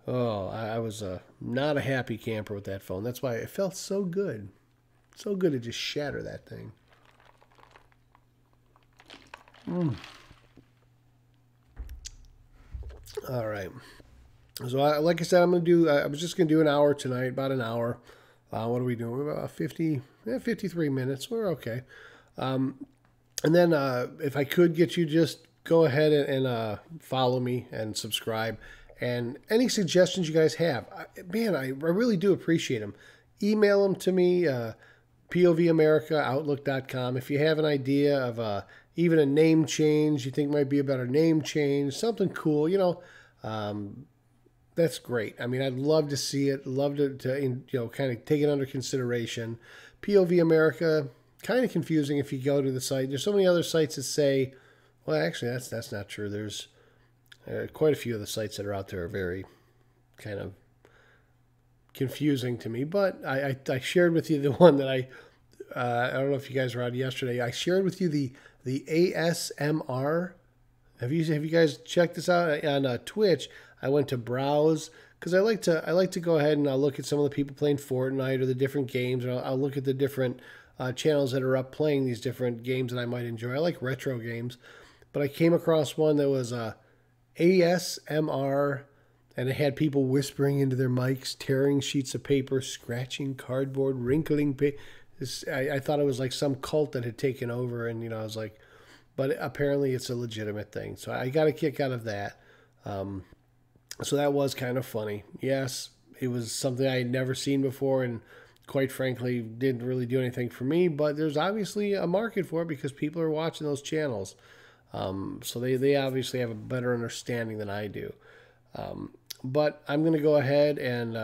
I was not a happy camper with that phone. That's why it felt so good. So good to just shatter that thing. All right. So like I said, I was just going to do an hour tonight, about an hour. What are we doing? We're about 53 minutes. We're okay. And then if I could get you, just go ahead and follow me and subscribe. And any suggestions you guys have, I really do appreciate them. Email them to me, POVAmerica@outlook.com. If you have an idea of even a name change you think might be a better name change, something cool, that's great. I mean, I'd love to see it. Love to kind of take it under consideration. POV America, kind of confusing if you go to the site. There's so many other sites that say, well, actually, that's not true. There's quite a few of the sites that are out there are very kind of confusing to me. But I shared with you the one that I don't know if you guys were out yesterday. I shared with you the ASMR. Have you guys checked this out on Twitch? I went to browse because I like to go ahead and I'll look at some of the people playing Fortnite or the different games, or I'll look at the different channels that are up playing these different games that I might enjoy. I like retro games, but I came across one that was ASMR, and it had people whispering into their mics, tearing sheets of paper, scratching cardboard, wrinkling paper. I thought it was like some cult that had taken over, and I was like, but apparently it's a legitimate thing. So I got a kick out of that. So that was kind of funny. Yes, it was something I had never seen before, and quite frankly, didn't really do anything for me. But there's obviously a market for it because people are watching those channels. So they obviously have a better understanding than I do. But I'm going to go ahead and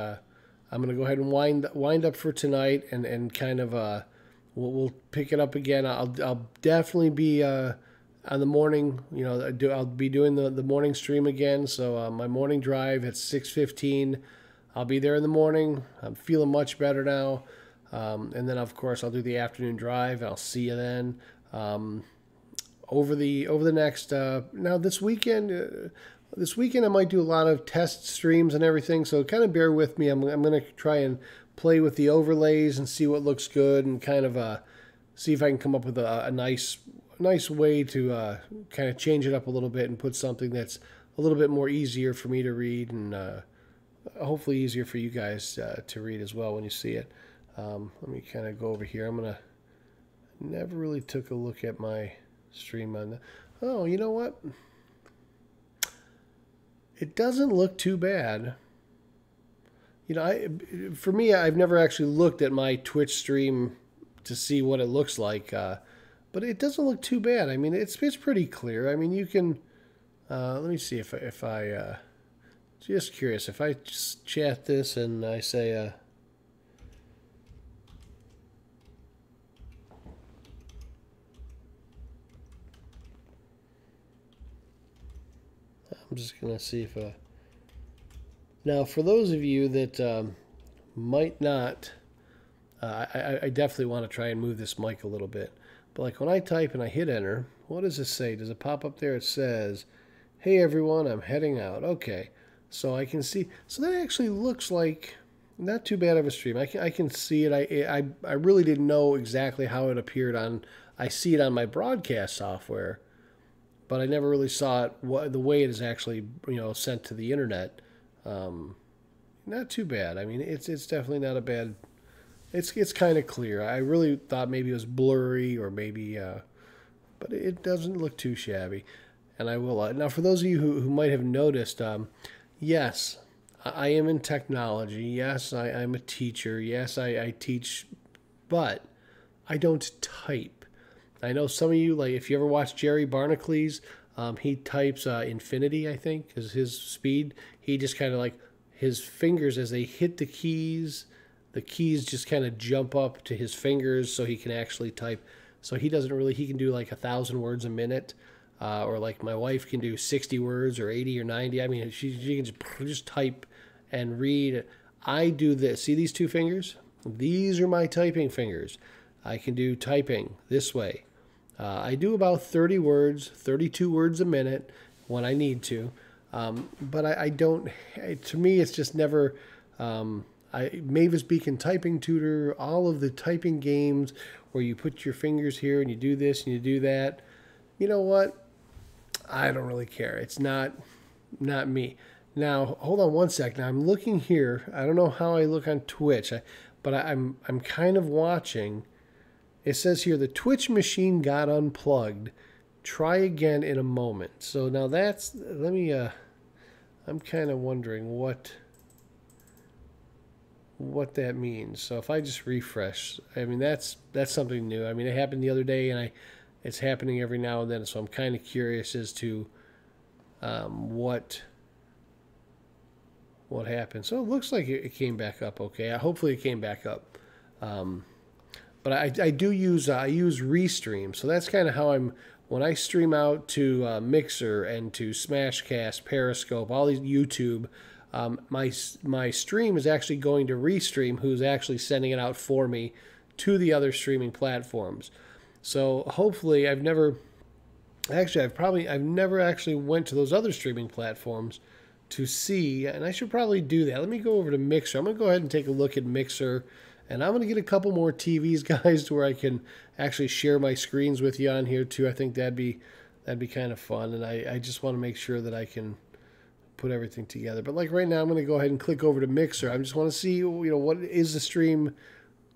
wind up for tonight, and kind of we'll pick it up again. I'll definitely be on the morning. I'll be doing the morning stream again. So my morning drive at 6:15. I'll be there in the morning. I'm feeling much better now. And then of course I'll do the afternoon drive. I'll see you then. Over the next now this weekend. This weekend I might do a lot of test streams and everything, so kind of bear with me. I'm going to try and play with the overlays and see what looks good, and kind of see if I can come up with a nice way to kind of change it up a little bit and put something that's a little bit more easier for me to read, and hopefully easier for you guys to read as well when you see it. Let me kind of go over here. Never really took a look at my stream on oh, you know what? It doesn't look too bad. For me, I've never actually looked at my Twitch stream to see what it looks like. but it doesn't look too bad. I mean, it's pretty clear. I mean, you can. Let me see if I just curious if I just chat this and I say. I'm just gonna see if. Now, for those of you that might not, I definitely want to try and move this mic a little bit. But like when I type and I hit enter, what does it say? Does it pop up there? It says, "Hey everyone, I'm heading out." Okay, so I can see. So that actually looks like not too bad of a stream. I can see it. I really didn't know exactly how it appeared on. I see it on my broadcast software, but I never really saw it the way it is actually sent to the internet. Not too bad. I mean, it's definitely not a bad. It's kind of clear. I really thought maybe it was blurry or maybe, but it doesn't look too shabby. And I will now for those of you who might have noticed, yes, I am in technology. Yes, I'm a teacher. Yes, I teach, but I don't type. I know some of you, like if you ever watch Jerry Barnacles, he types infinity, I think, is his speed. He just kind of like his fingers as they hit the keys just kind of jump up to his fingers so he can actually type. So he doesn't really, he can do like 1,000 words a minute, or like my wife can do 60 words or 80 or 90. I mean, she can just type and read. I do this. See these two fingers? These are my typing fingers. I can do typing this way. I do about 30 words, 32 words a minute when I need to. But I don't, to me, it's just never, Mavis Beacon Typing Tutor, all of the typing games where you put your fingers here and you do this and you do that. You know what? I don't really care. It's not me. Now, hold on one sec. Now, I'm looking here. I don't know how I look on Twitch, but I'm kind of watching. It says here, the Twitch machine got unplugged. Try again in a moment. So now that's, I'm kind of wondering what that means. So if I just refresh, I mean, that's something new. I mean, it happened the other day and it's happening every now and then. So I'm kind of curious as to what happened. So it looks like it came back up. Okay. Hopefully it came back up. But I use Restream. So that's kind of how when I stream out to Mixer and to Smashcast, Periscope, all these YouTube, my stream is actually going to Restream, who's actually sending it out for me to the other streaming platforms. So hopefully I've never actually went to those other streaming platforms to see, and I should probably do that. Let me go over to Mixer. I'm going to go ahead and take a look at Mixer. And I'm going to get a couple more TVs, guys, to where I can actually share my screens with you on here, too. I think that'd be kind of fun. And I just want to make sure that I can put everything together. But like right now, I'm going to go ahead and click over to Mixer. I just want to see, what is the stream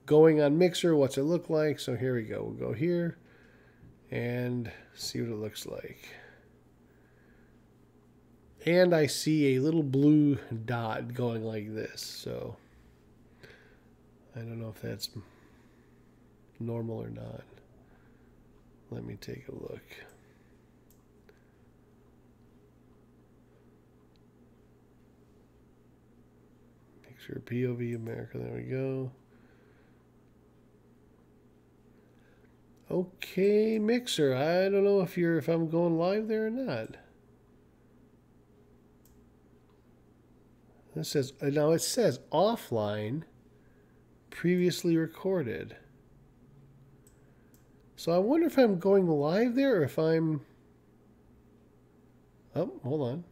going on Mixer? What's it look like? So here we go. We'll go here and see what it looks like. And I see a little blue dot going like this. So I don't know if that's normal or not. Let me take a look. Make sure POV America, there we go. Okay, Mixer, I don't know if I'm going live there or not. It says offline. Previously recorded. So I wonder if I'm going live there or if I'm... Oh, hold on.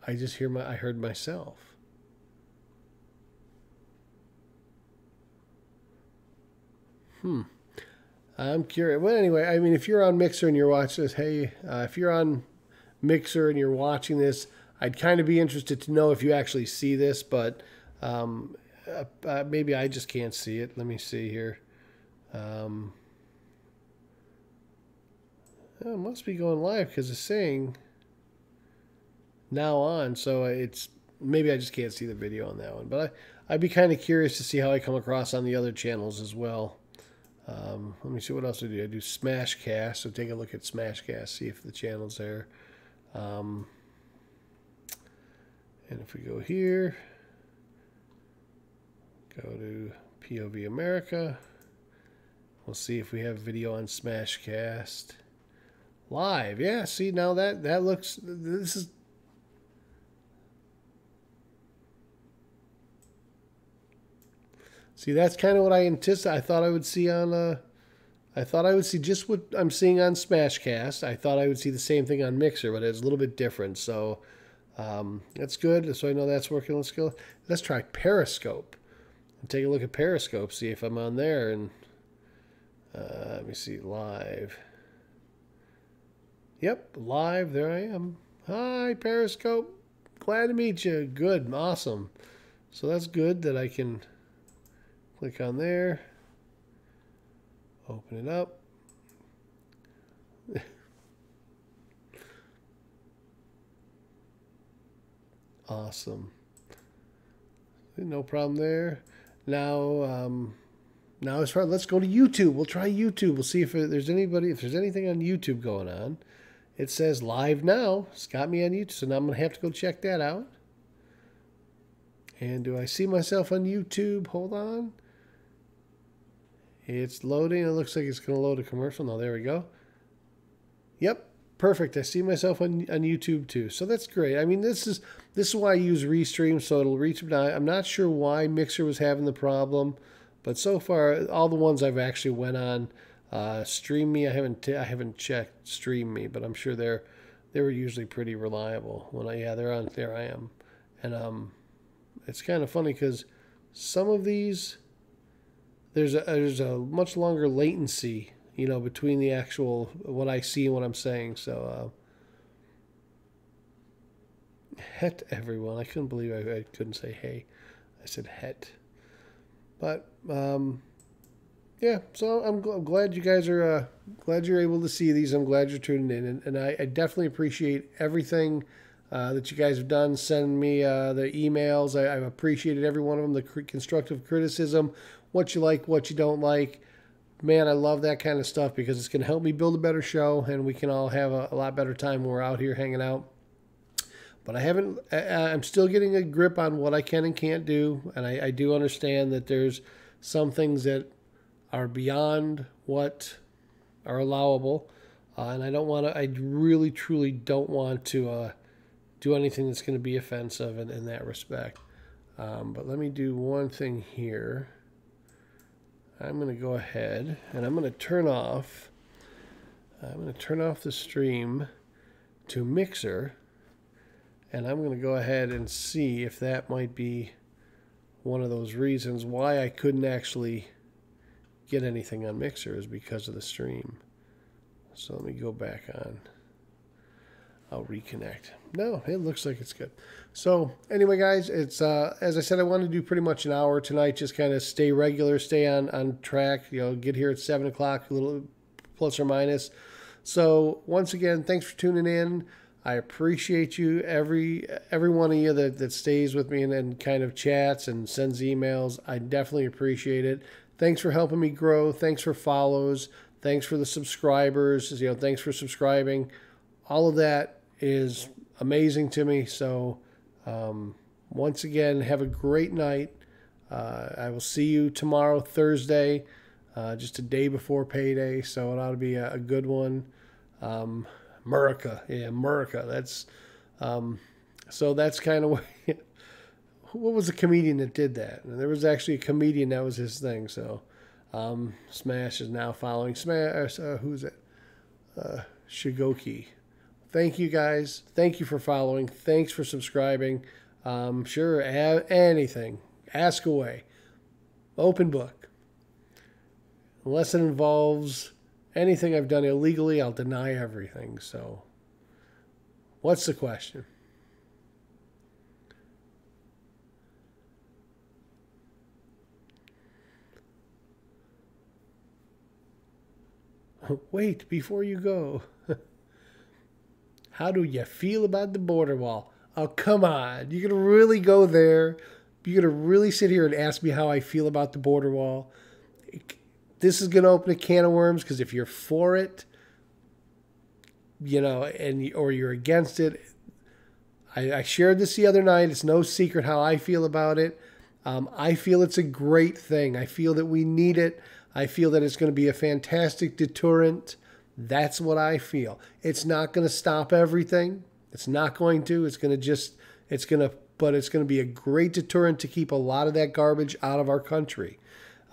I heard myself. I'm curious. Well, anyway, I mean, if you're on Mixer and you're watching this, hey, if you're on Mixer and you're watching this, I'd kind of be interested to know if you actually see this, but maybe I just can't see it. Let me see here. It must be going live because it's saying now on, so it's maybe I just can't see the video on that one. But I'd be kind of curious to see how I come across on the other channels as well. Let me see what else I do. I do Smashcast, so take a look at Smashcast, see if the channel's there. And if we go here, go to POV America, we'll see if we have video on Smashcast live. Yeah, see, now that looks, this is, see, that's kind of what I anticipated. I thought I would see on, I thought I would see just what I'm seeing on Smashcast. I thought I would see the same thing on Mixer, but it's a little bit different. So that's good. So I know that's working. Let's try Periscope and take a look at Periscope, see if I'm on there. And let me see, live. Yep, live. There I am. Hi, Periscope. Glad to meet you. Good, awesome. So that's good that I can click on there. Open it up. Awesome. No problem there. Now, let's go to YouTube. We'll try YouTube. We'll see if there's anything on YouTube going on. It says live now. It's got me on YouTube, so now I'm gonna have to go check that out. And do I see myself on YouTube? Hold on. It's loading. It looks like it's going to load a commercial. Now, there we go. Yep, perfect. I see myself on YouTube too. So that's great. I mean, this is why I use Restream, so it'll reach. Now, I'm not sure why Mixer was having the problem, but so far, all the ones I've actually went on, Stream Me. I haven't checked Stream Me, but I'm sure they were usually pretty reliable. They're on. There I am, and it's kind of funny because some of these. There's a much longer latency, between the actual what I see and what I'm saying. So, het everyone. I couldn't believe I couldn't say hey. I said het. But yeah. So I'm glad you guys are glad you're able to see these. I'm glad you're tuning in, and I definitely appreciate everything that you guys have done. Send me the emails. I've appreciated every one of them. The constructive criticism. What you like, what you don't like. Man, I love that kind of stuff because it's going to help me build a better show, and we can all have a lot better time when we're out here hanging out. But I'm still getting a grip on what I can and can't do, and I do understand that there's some things that are beyond what are allowable, and I really, truly don't want to do anything that's going to be offensive in that respect. But let me do one thing here. I'm going to go ahead and I'm going to turn off the stream to Mixer, and I'm going to go ahead and see if that might be one of those reasons why I couldn't actually get anything on Mixer is because of the stream. So let me go back on. I'll reconnect. No, it looks like it's good. So anyway, guys, it's as I said, I want to do pretty much an hour tonight. Just kind of stay regular, stay on track. Get here at 7 o'clock, a little plus or minus. So once again, thanks for tuning in. I appreciate you, every one of you that stays with me and kind of chats and sends emails. I definitely appreciate it. Thanks for helping me grow. Thanks for follows. Thanks for the subscribers. Thanks for subscribing. All of that is amazing to me. So once again, have a great night. I will see you tomorrow, Thursday, just a day before payday. So it ought to be a good one. America. Yeah, America. That's so that's kind of what was the comedian that did that? And there was actually a comedian that was his thing. So Smash is now following Smash. Who's it? Shigoki. Thank you guys. Thank you for following. Thanks for subscribing. Sure, anything. Ask away. Open book. Unless it involves anything I've done illegally, I'll deny everything. So, what's the question? Wait, before you go. How do you feel about the border wall? Oh, come on. You're going to really go there? You're going to really sit here and ask me how I feel about the border wall? this is going to open a can of worms, because if you're for it, or you're against it, I shared this the other night. It's no secret how I feel about it. I feel it's a great thing. I feel that we need it. I feel that it's going to be a fantastic deterrent. That's what I feel. It's not going to stop everything. It's not going to. It's going to be a great deterrent to keep a lot of that garbage out of our country.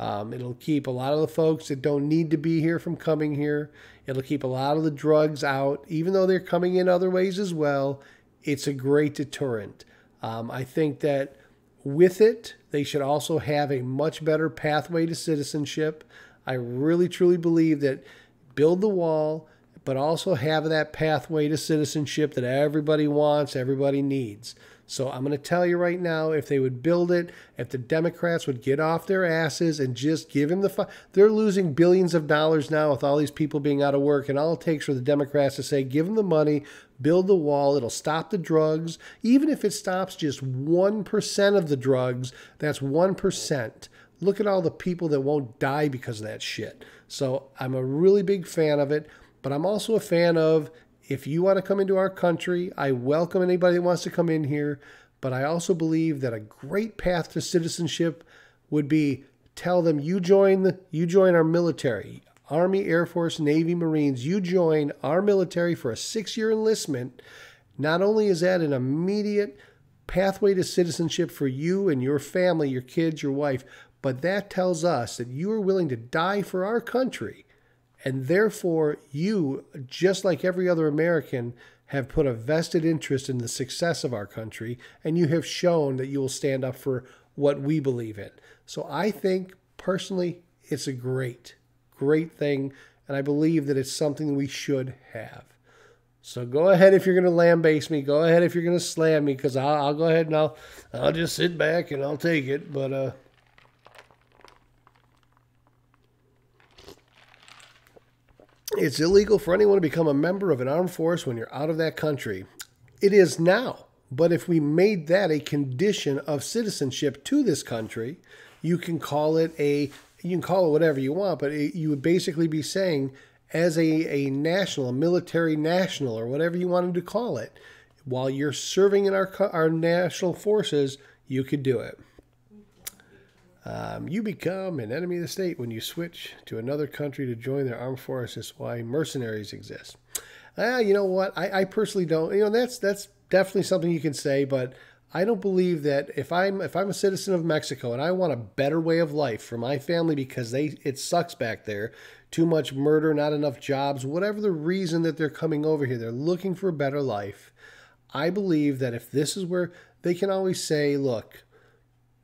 It'll keep a lot of the folks that don't need to be here from coming here. It'll keep a lot of the drugs out, even though they're coming in other ways as well. It's a great deterrent. I think that with it, they should also have a much better pathway to citizenship. I really, truly believe that build the wall, but also have that pathway to citizenship that everybody wants, everybody needs. So I'm going to tell you right now, if they would build it, if the Democrats would get off their asses and just give him they're losing billions of dollars now with all these people being out of work, and all it takes for the Democrats to say, give them the money, build the wall, it'll stop the drugs. Even if it stops just 1% of the drugs, that's 1%. Look at all the people that won't die because of that shit. So I'm a really big fan of it, but I'm also a fan of, if you want to come into our country, I welcome anybody that wants to come in here, but I also believe that a great path to citizenship would be tell them you join our military, Army, Air Force, Navy, Marines. You join our military for a 6-year enlistment. Not only is that an immediate pathway to citizenship for you and your family, your kids, your wife, but that tells us that you are willing to die for our country. And therefore, you, just like every other American, have put a vested interest in the success of our country, and you have shown that you will stand up for what we believe in. So I think, personally, it's a great, great thing, and I believe that it's something we should have. So go ahead if you're going to lambaste me. Go ahead if you're going to slam me, because I'll go ahead and I'll just sit back and I'll take it. But it's illegal for anyone to become a member of an armed force when you're out of that country. It is now. But if we made that a condition of citizenship to this country, you can call it whatever you want, but you would basically be saying, as a national, a military national, or whatever you wanted to call it, while you're serving in our national forces, you could do it. You become an enemy of the state when you switch to another country to join their armed forces. Why mercenaries exist. You know what? I personally don't. That's definitely something you can say, but I don't believe that if I'm a citizen of Mexico and I want a better way of life for my family because it sucks back there, too much murder, not enough jobs, whatever the reason that they're coming over here, they're looking for a better life. I believe that if this is where they can always say, look,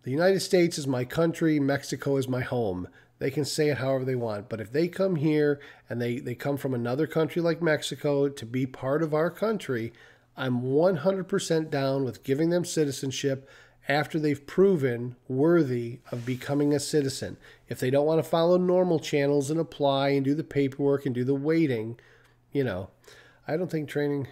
the United States is my country, Mexico is my home. They can say it however they want. But if they come here and they come from another country like Mexico to be part of our country, I'm 100% down with giving them citizenship after they've proven worthy of becoming a citizen. If they don't want to follow normal channels and apply and do the paperwork and do the waiting, I don't think training...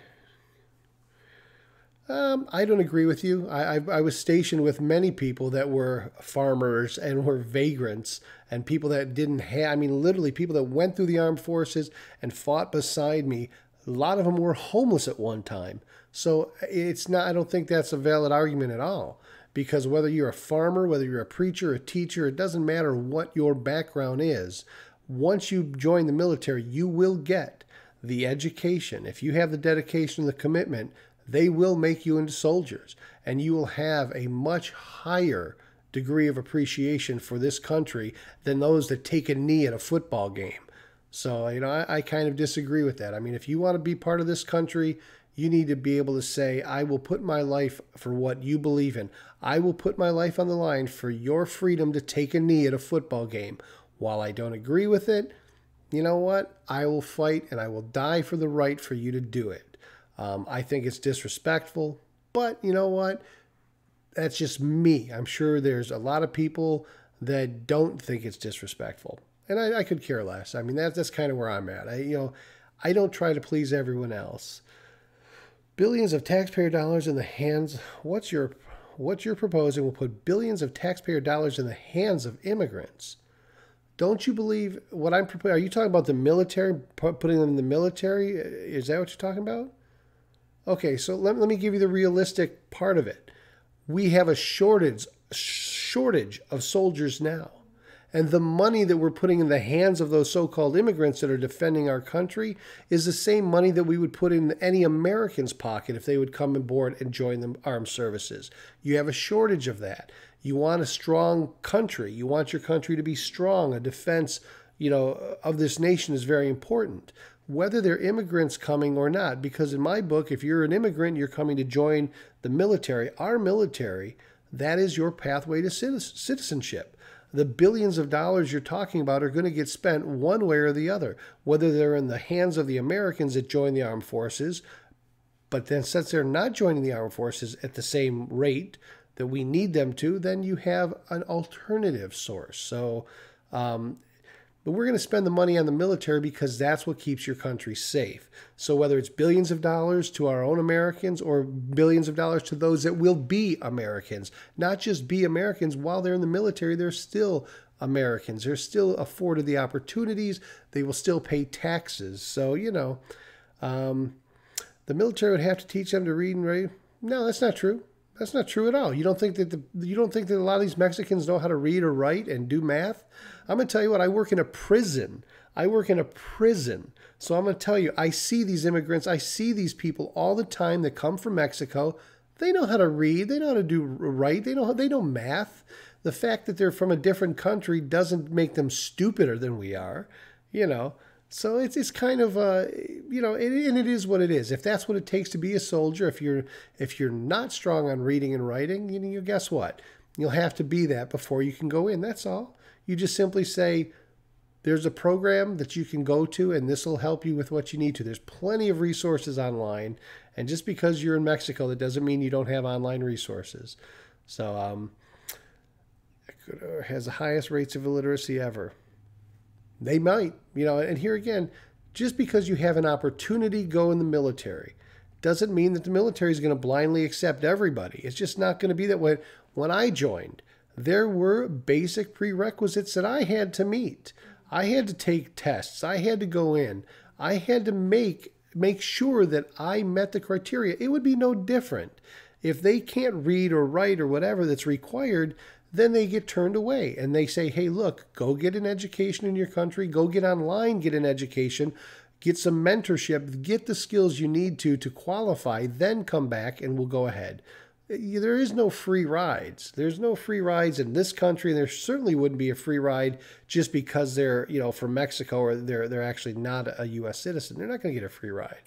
I don't agree with you. I was stationed with many people that were farmers and were vagrants and people that didn't have, literally people that went through the armed forces and fought beside me. A lot of them were homeless at one time. So I don't think that's a valid argument at all, because whether you're a farmer, whether you're a preacher, a teacher, it doesn't matter what your background is. Once you join the military, you will get the education. If you have the dedication and the commitment, they will make you into soldiers, and you will have a much higher degree of appreciation for this country than those that take a knee at a football game. So, I kind of disagree with that. If you want to be part of this country, you need to be able to say, I will put my life for what you believe in. I will put my life on the line for your freedom to take a knee at a football game. While I don't agree with it, you know what? I will fight and I will die for the right for you to do it. I think it's disrespectful, but you know what? That's just me. I'm sure there's a lot of people that don't think it's disrespectful, and I could care less. That's kind of where I'm at. I don't try to please everyone else. Billions of taxpayer dollars in the hands. What you're proposing will put billions of taxpayer dollars in the hands of immigrants. don't you believe what I'm proposing? Are you talking about the military, putting them in the military? Is that what you're talking about? Okay, so let me give you the realistic part of it. We have a shortage of soldiers now. And the money that we're putting in the hands of those so-called immigrants that are defending our country is the same money that we would put in any American's pocket if they would come aboard and join the armed services. You have a shortage of that. You want a strong country. You want your country to be strong. A defense, of this nation is very important, whether they're immigrants coming or not. Because in my book, if you're an immigrant, you're coming to join the military, our military, that is your pathway to citizenship. The billions of dollars you're talking about are going to get spent one way or the other, whether they're in the hands of the Americans that join the armed forces, but then since they're not joining the armed forces at the same rate that we need them to, then you have an alternative source. So, but we're going to spend the money on the military because that's what keeps your country safe. So whether it's billions of dollars to our own Americans or billions of dollars to those that will be Americans, not just be Americans while they're in the military, they're still Americans. They're still afforded the opportunities. They will still pay taxes. So, the military would have to teach them to read and write. No, that's not true. That's not true at all. You don't think that a lot of these Mexicans know how to read or write and do math? I'm going to tell you what, I work in a prison. So I'm going to tell you, I see these immigrants, I see these people all the time that come from Mexico. They know how to read, they know how to do write, they know math. The fact that they're from a different country doesn't make them stupider than we are, So it's kind of and it is what it is. If that's what it takes to be a soldier, if you're not strong on reading and writing, you guess what? You'll have to be that before you can go in. That's all. You just simply say, there's a program that you can go to, and this will help you with what you need to. There's plenty of resources online, and just because you're in Mexico, that doesn't mean you don't have online resources. So, Ecuador has the highest rates of illiteracy ever. They might, and here again, just because you have an opportunity to go in the military doesn't mean that the military is going to blindly accept everybody. It's just not going to be that way. When I joined, there were basic prerequisites that I had to meet. I had to take tests. I had to go in. I had to make sure that I met the criteria. It would be no different. If they can't read or write or whatever that's required, then they get turned away and they say, hey, look, go get an education in your country, go get online, get an education, get some mentorship, get the skills you need to qualify, then come back and we'll go ahead. There is no free rides. There's no free rides in this country, and there certainly wouldn't be a free ride just because they're, from Mexico or they're actually not a U.S. citizen. They're not going to get a free ride.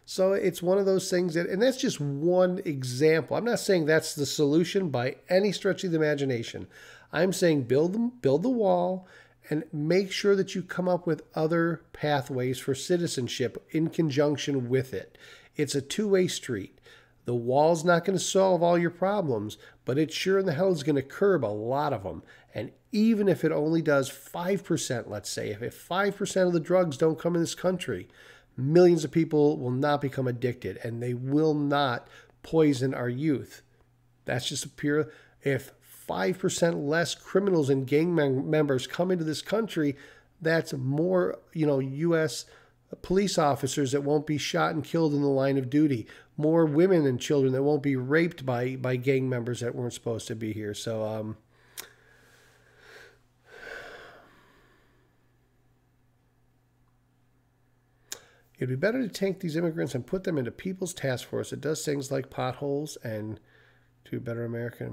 So it's one of those things and that's just one example. I'm not saying that's the solution by any stretch of the imagination. I'm saying build the wall and make sure that you come up with other pathways for citizenship in conjunction with it. It's a two-way street. The wall's not going to solve all your problems, but it sure in the hell is going to curb a lot of them. And even if it only does 5%, let's say, if 5% of the drugs don't come in this country, millions of people will not become addicted and they will not poison our youth. That's just a pure, if 5% less criminals and gang members come into this country, that's more, U.S. police officers that won't be shot and killed in the line of duty, more women and children that won't be raped by gang members that weren't supposed to be here. So, it'd be better to take these immigrants and put them into People's Task Force that does things like potholes and to better America.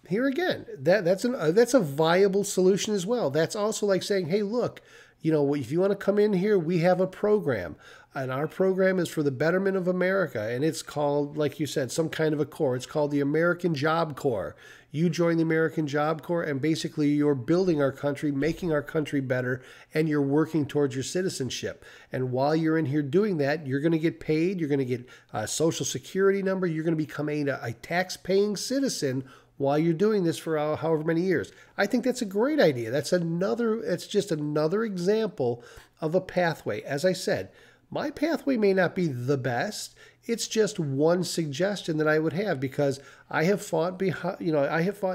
Here again, that's a viable solution as well. That's also like saying, hey, look, if you want to come in here, we have a program. And our program is for the betterment of America. And it's called, like you said, some kind of a corps. It's called the American Job Corps. You join the American Job Corps, and basically you're building our country, making our country better, and you're working towards your citizenship. And while you're in here doing that, you're going to get paid. You're going to get a Social Security number. You're going to become a tax-paying citizen while you're doing this for however many years. I think that's a great idea. It's just another example of a pathway. As I said, my pathway may not be the best. It's just one suggestion that I would have because I have fought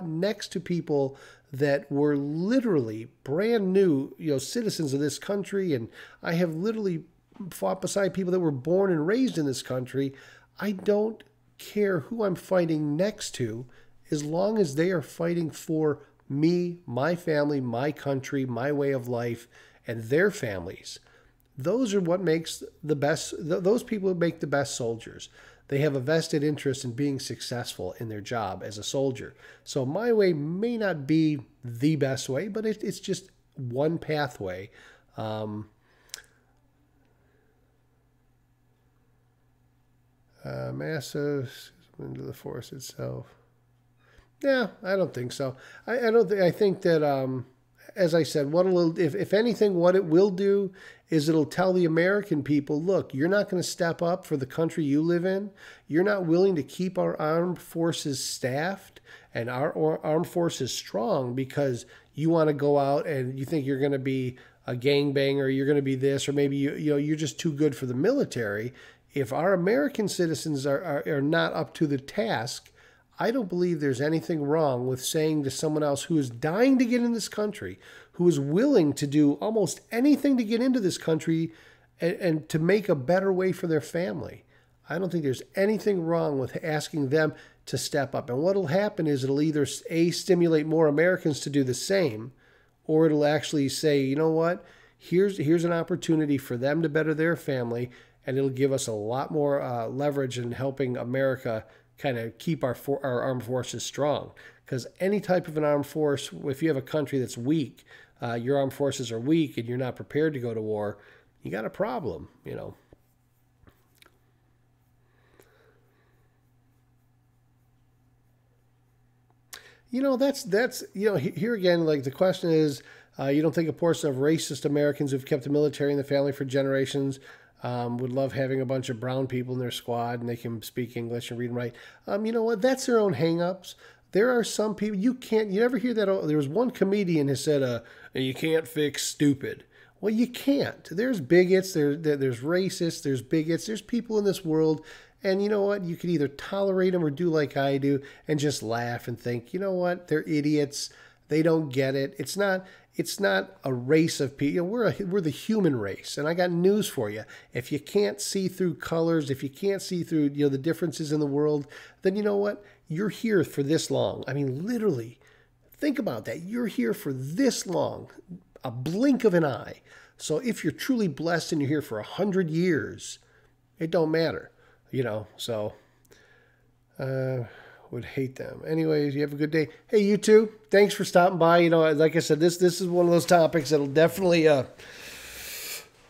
next to people that were literally brand new, citizens of this country. And I have literally fought beside people that were born and raised in this country. I don't care who I'm fighting next to, as long as they are fighting for me, my family, my country, my way of life, and their families. Those are what makes the best, those people make the best soldiers. They have a vested interest in being successful in their job as a soldier. So my way may not be the best way, but it's just one pathway. Massive into the force itself. Yeah, I don't think so. I think that, as I said, if anything, what it will do is it'll tell the American people, look, you're not going to step up for the country you live in. You're not willing to keep our armed forces staffed and our armed forces strong because you want to go out and you think you're going to be a gangbanger, you're going to be this, or maybe you're just too good for the military. If our American citizens are not up to the task, I don't believe there's anything wrong with saying to someone else who is dying to get in this country, who is willing to do almost anything to get into this country and to make a better way for their family. I don't think there's anything wrong with asking them to step up. And what will happen is it'll either, A, stimulate more Americans to do the same, or it'll actually say, you know what, here's an opportunity for them to better their family, and it'll give us a lot more leverage in helping America kind of keep our armed forces strong. Because any type of an armed force, if you have a country that's weak, your armed forces are weak and you're not prepared to go to war, you got a problem, That's here again, like the question is, you don't think a portion of racist Americans who've kept the military and the family for generations would love having a bunch of brown people in their squad and they can speak English and read and write. You know what? That's their own hang-ups. There are some people, you never hear that. There was one comedian who said, you can't fix stupid. Well, you can't. There's bigots, there's racists, there's bigots, there's people in this world. And you know what? You can either tolerate them or do like I do and just laugh and think, you know what? They're idiots. They don't get it. It's not a race of people. We're the human race. And I got news for you. If you can't see through colors, if you can't see through the differences in the world, then you know what? You're here for this long. I mean, literally, think about that. You're here for this long, a blink of an eye. So if you're truly blessed and you're here for 100 years, it don't matter, So would hate them. Anyways, you have a good day. Hey, you too. Thanks for stopping by. Like I said, this is one of those topics that'll definitely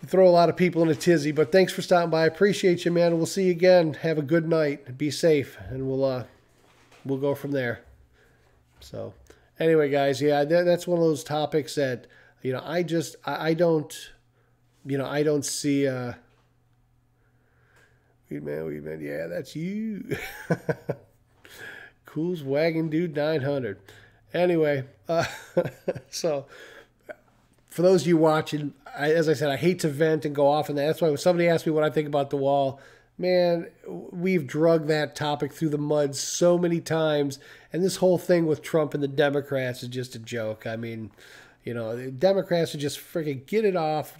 throw a lot of people in a tizzy. But thanks for stopping by. I appreciate you, man. We'll see you again. Have a good night. Be safe, and we'll go from there. So, anyway, guys, yeah, that's one of those topics that I don't see. Weed man, yeah, that's you. Cool's Wagon Dude 900. Anyway, so for those of you watching, as I said, I hate to vent and go off on that. That's why when somebody asked me what I think about the wall, man, we've drug that topic through the mud so many times. And this whole thing with Trump and the Democrats is just a joke. I mean, the Democrats are just freaking get it off.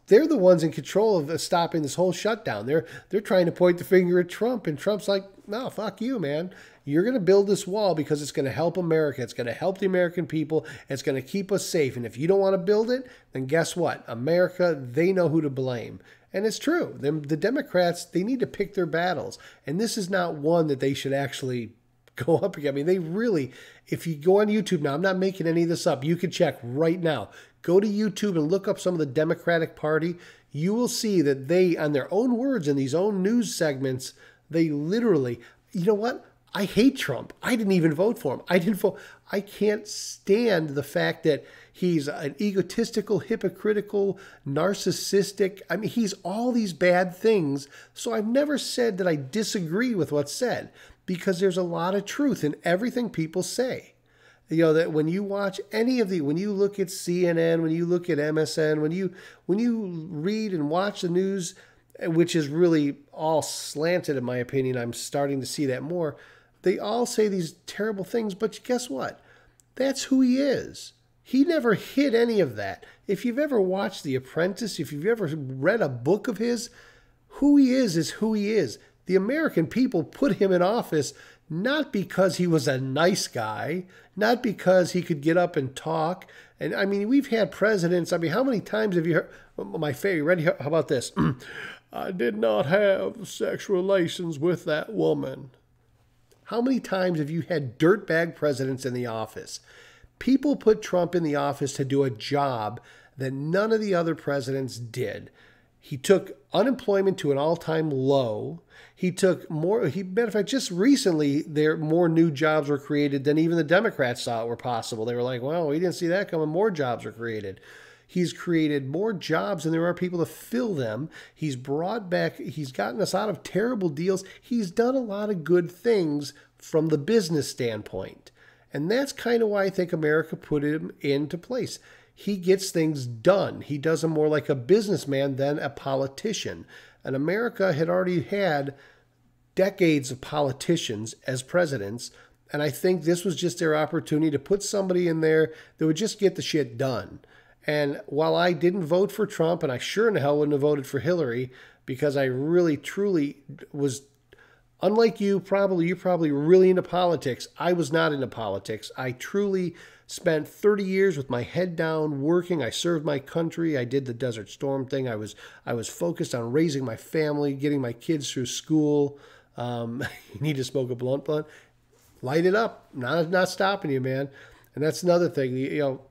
They're the ones in control of stopping this whole shutdown. They're trying to point the finger at Trump, and Trump's like, no, fuck you, man. You're going to build this wall because it's going to help America. It's going to help the American people. It's going to keep us safe. And if you don't want to build it, then guess what? America, they know who to blame. And it's true. The Democrats, they need to pick their battles. And this is not one that they should actually go up again. I mean, they really, if you go on YouTube now, I'm not making any of this up. You can check right now. Go to YouTube and look up some of the Democratic Party. You will see that they, on their own words in these own news segments, they literally, you know what? I hate Trump. I didn't even vote for him. I didn't vote. I can't stand the fact that he's an egotistical, hypocritical, narcissistic. I mean, he's all these bad things. So I've never said that I disagree with what's said because there's a lot of truth in everything people say. That when you watch any of when you look at CNN, when you look at MSN, when you read and watch the news, which is really all slanted in my opinion, I'm starting to see that more. They all say these terrible things, but guess what? That's who he is. He never hid any of that. If you've ever watched The Apprentice, if you've ever read a book of his, who he is who he is. The American people put him in office not because he was a nice guy, not because he could get up and talk. And I mean, we've had presidents. I mean, how many times have you heard my favorite? Ready? How about this? I did not have sexual relations with that woman. How many times have you had dirtbag presidents in the office? People put Trump in the office to do a job that none of the other presidents did. He took unemployment to an all-time low. He took more, matter of fact, just recently, more new jobs were created than even the Democrats thought were possible. They were like, well, we didn't see that coming. More jobs were created. He's created more jobs than there are people to fill them. He's brought back, he's gotten us out of terrible deals. He's done a lot of good things from the business standpoint. And that's kind of why I think America put him into place. He gets things done. He does them more like a businessman than a politician. And America had already had decades of politicians as presidents. And I think this was just their opportunity to put somebody in there that would just get the shit done. And while I didn't vote for Trump, and I sure in the hell wouldn't have voted for Hillary, because I really, truly was, unlike you're probably really into politics. I was not into politics. I truly spent 30 years with my head down working. I served my country. I did the Desert Storm thing. I was focused on raising my family, getting my kids through school. You need to smoke a blunt. Light it up. Not stopping you, man. And that's another thing. You know,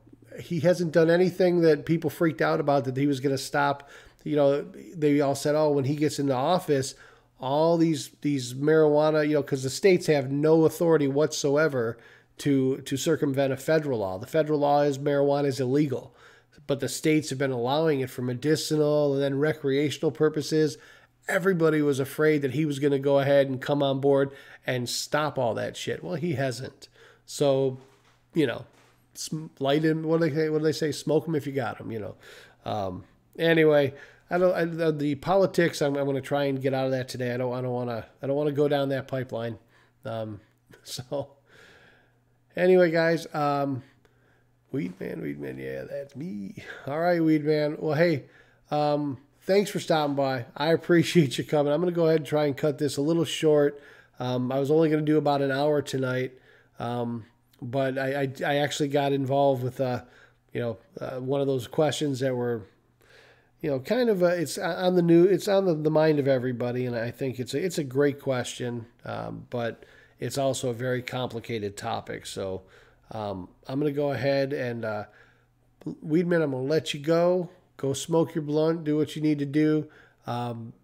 he hasn't done anything that people freaked out about that he was going to stop. You know, they all said, oh, when he gets into office, all these marijuana, you know, because the states have no authority whatsoever to circumvent a federal law. The federal law is marijuana is illegal, but the states have been allowing it for medicinal and then recreational purposes. Everybody was afraid that he was going to go ahead and come on board and stop all that shit. Well, he hasn't. So, you know, light him. What do they say? Smoke him if you got him. You know. Anyway. The politics. I'm going to try and get out of that today. I don't want to go down that pipeline. So anyway, guys, Weedman, yeah, that's me. All right, Weedman. Well, hey, thanks for stopping by. I appreciate you coming. I'm going to go ahead and try and cut this a little short. I was only going to do about an hour tonight, but I actually got involved with one of those questions that were, you know, kind of it's on the mind of everybody, and I think it's a great question, but it's also a very complicated topic. So I'm going to go ahead and Weedman, I'm going to let you go. Go smoke your blunt. Do what you need to do.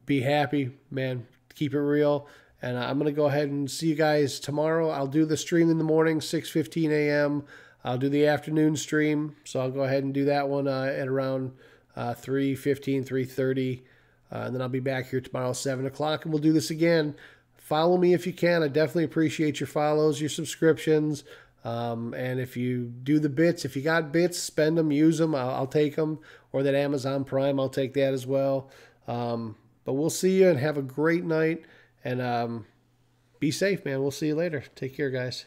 Be happy, man. Keep it real. And I'm going to go ahead and see you guys tomorrow. I'll do the stream in the morning, 6:15 a.m. I'll do the afternoon stream, so I'll go ahead and do that one at around 3:15, 3:30, and then I'll be back here tomorrow, 7 o'clock, and we'll do this again. Follow me if you can. I definitely appreciate your follows, your subscriptions, and if you do the bits, if you got bits, spend them, use them. I'll take them, or that Amazon Prime, I'll take that as well. But we'll see you and have a great night, and be safe, man. We'll see you later. Take care, guys.